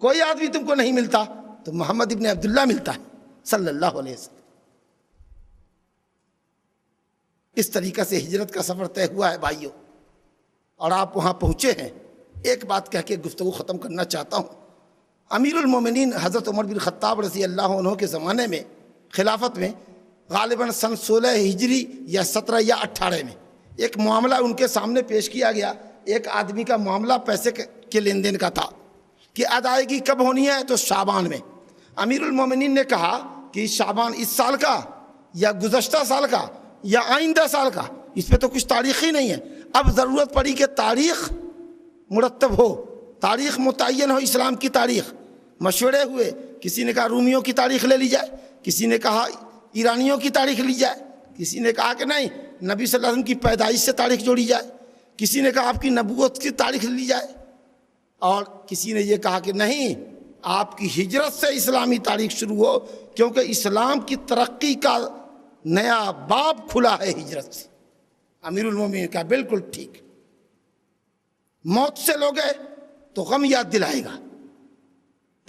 کوئی آدمی تم کو نہیں ملتا تو محمد ابن عبداللہ ملتا ہے صلی اللہ علیہ وسلم. اس طریقہ سے ہجرت کا سفر طے ہوا ہے بھائیوں, اور آپ وہاں پہنچے ہیں. ایک بات کہہ کے گفتگو ختم کرنا چاہتا ہوں. امیر المومنین حضرت عمر بن خطاب رضی اللہ عنہ کے زمانے میں خلافت میں غالباً سن 16 ہجری یا 17 یا 18 میں ایک معاملہ ان کے سامنے پیش کیا گیا. ایک آدمی کا معاملہ پیسے کے لین دین کا تھا کہ ادائیگی کب ہونی ہے, تو شعبان میں. امیر المومنین نے کہا کہ شعبان اس سال کا یا گزشتہ سال کا یا آئندہ سال کا, اس پہ تو کچھ تاریخ ہی نہیں ہے. اب ضرورت پڑی کہ تاریخ مرتب ہو, تاریخ متعین ہو, اسلام کی تاریخ. مشورے ہوئے, کسی نے کہا رومیوں کی تاریخ لے لی جائے, کسی نے کہا ایرانیوں کی تاریخ لی جائے, کسی نے کہا کہ نہیں نبی صلی اللہ علیہ وسلم کی پیدائش سے تاریخ جوڑی جائے, کسی نے کہا آپ کی نبوت کی تاریخ لی جائے, اور کسی نے یہ کہا کہ نہیں آپ کی ہجرت سے اسلامی تاریخ شروع ہو, کیونکہ اسلام کی ترقی کا نیا باب کھلا ہے ہجرت سے. امیر المومنین کا بالکل ٹھیک. موت سے لوگے تو غم یاد دلائے گا,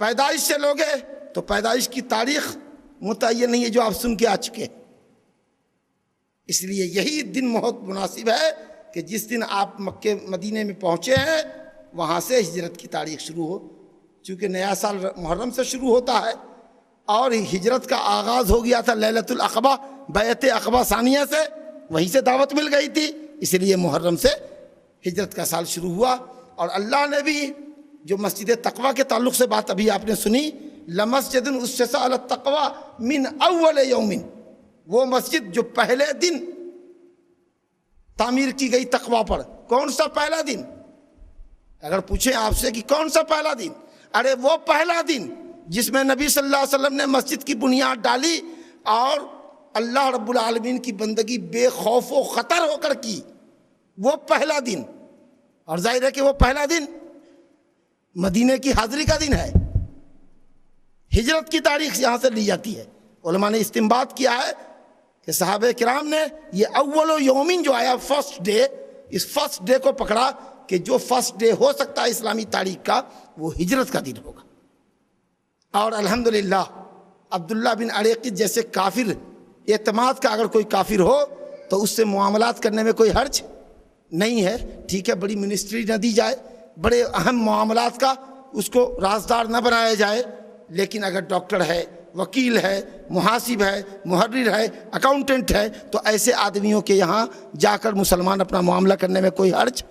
پیدائش سے لوگے تو پیدائش کی تاریخ متعین نہیں ہے جو آپ سن کے آ چکے. اس لیے یہی دن بہت مناسب ہے کہ جس دن آپ مکے مدینے میں پہنچے ہیں وہاں سے ہجرت کی تاریخ شروع ہو. چونکہ نیا سال محرم سے شروع ہوتا ہے اور ہجرت کا آغاز ہو گیا تھا لیلۃ العقبہ, بیعت عقبہ ثانیہ سے, وہیں سے دعوت مل گئی تھی, اس لیے محرم سے ہجرت کا سال شروع ہوا. اور اللہ نے بھی جو مسجد تقویٰ کے تعلق سے بات ابھی آپ نے سنی, لمسجد اسس علی التقویٰ من اول یوم, وہ مسجد جو پہلے دن تعمیر کی گئی تقویٰ پر. کون سا پہلا دن؟ اگر پوچھیں آپ سے کہ کون سا پہلا دن, ارے وہ پہلا دن جس میں نبی صلی اللہ علیہ وسلم نے مسجد کی بنیاد ڈالی اور اللہ رب العالمین کی بندگی بے خوف و خطر ہو کر کی, وہ پہلا دن. اور ظاہر ہے کہ وہ پہلا دن مدینے کی حاضری کا دن ہے. ہجرت کی تاریخ یہاں سے لی جاتی ہے. علماء نے استنباط کیا ہے کہ صحابہ کرام نے یہ اول یومین جو آیا فرسٹ ڈے, اس فرسٹ ڈے کو پکڑا کہ جو فرسٹ ڈے ہو سکتا ہے اسلامی تاریخ کا وہ ہجرت کا دن ہوگا. اور الحمدللہ عبداللہ بن عریقط جیسے کافر, اعتماد کا اگر کوئی کافر ہو تو اس سے معاملات کرنے میں کوئی حرج نہیں ہے. ٹھیک ہے, بڑی منسٹری نہ دی جائے, بڑے اہم معاملات کا اس کو رازدار نہ بنایا جائے, لیکن اگر ڈاکٹر ہے, وکیل ہے, محاسب ہے, محرر ہے, اکاؤنٹنٹ ہے, تو ایسے آدمیوں کے یہاں جا کر مسلمان اپنا معاملہ کرنے میں کوئی حرج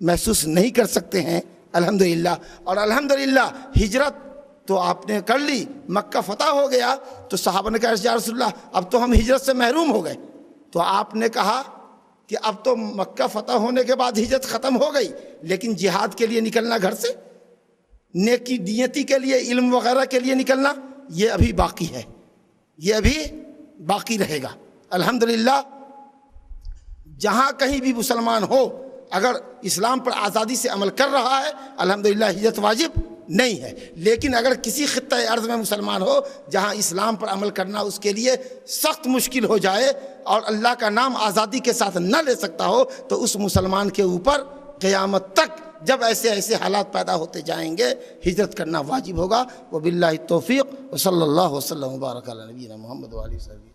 محسوس نہیں کر سکتے ہیں الحمدللہ. اور الحمدللہ ہجرت تو آپ نے کر لی, مکہ فتح ہو گیا, تو صحابہ نے کہا یا رسول اللہ اب تو ہم ہجرت سے محروم ہو گئے. تو آپ نے کہا کہ اب تو مکہ فتح ہونے کے بعد ہجرت ختم ہو گئی, لیکن جہاد کے لیے نکلنا گھر سے, نیکی نیتی کے لیے, علم وغیرہ کے لیے نکلنا, یہ ابھی باقی ہے, یہ ابھی باقی رہے گا. الحمدللہ جہاں کہیں بھی مسلمان ہو اگر اسلام پر آزادی سے عمل کر رہا ہے الحمدللہ ہجرت واجب نہیں ہے۔ لیکن اگر کسی خطہ ارض میں مسلمان ہو جہاں اسلام پر عمل کرنا اس کے لیے سخت مشکل ہو جائے اور اللہ کا نام آزادی کے ساتھ نہ لے سکتا ہو، تو اس مسلمان کے اوپر قیامت تک جب ایسے ایسے حالات پیدا ہوتے جائیں گے ہجرت کرنا واجب ہوگا۔ وباللہ التوفیق، وصلی اللہ وسلم وبارک علی نبینا محمد وآلہ وصحبہ۔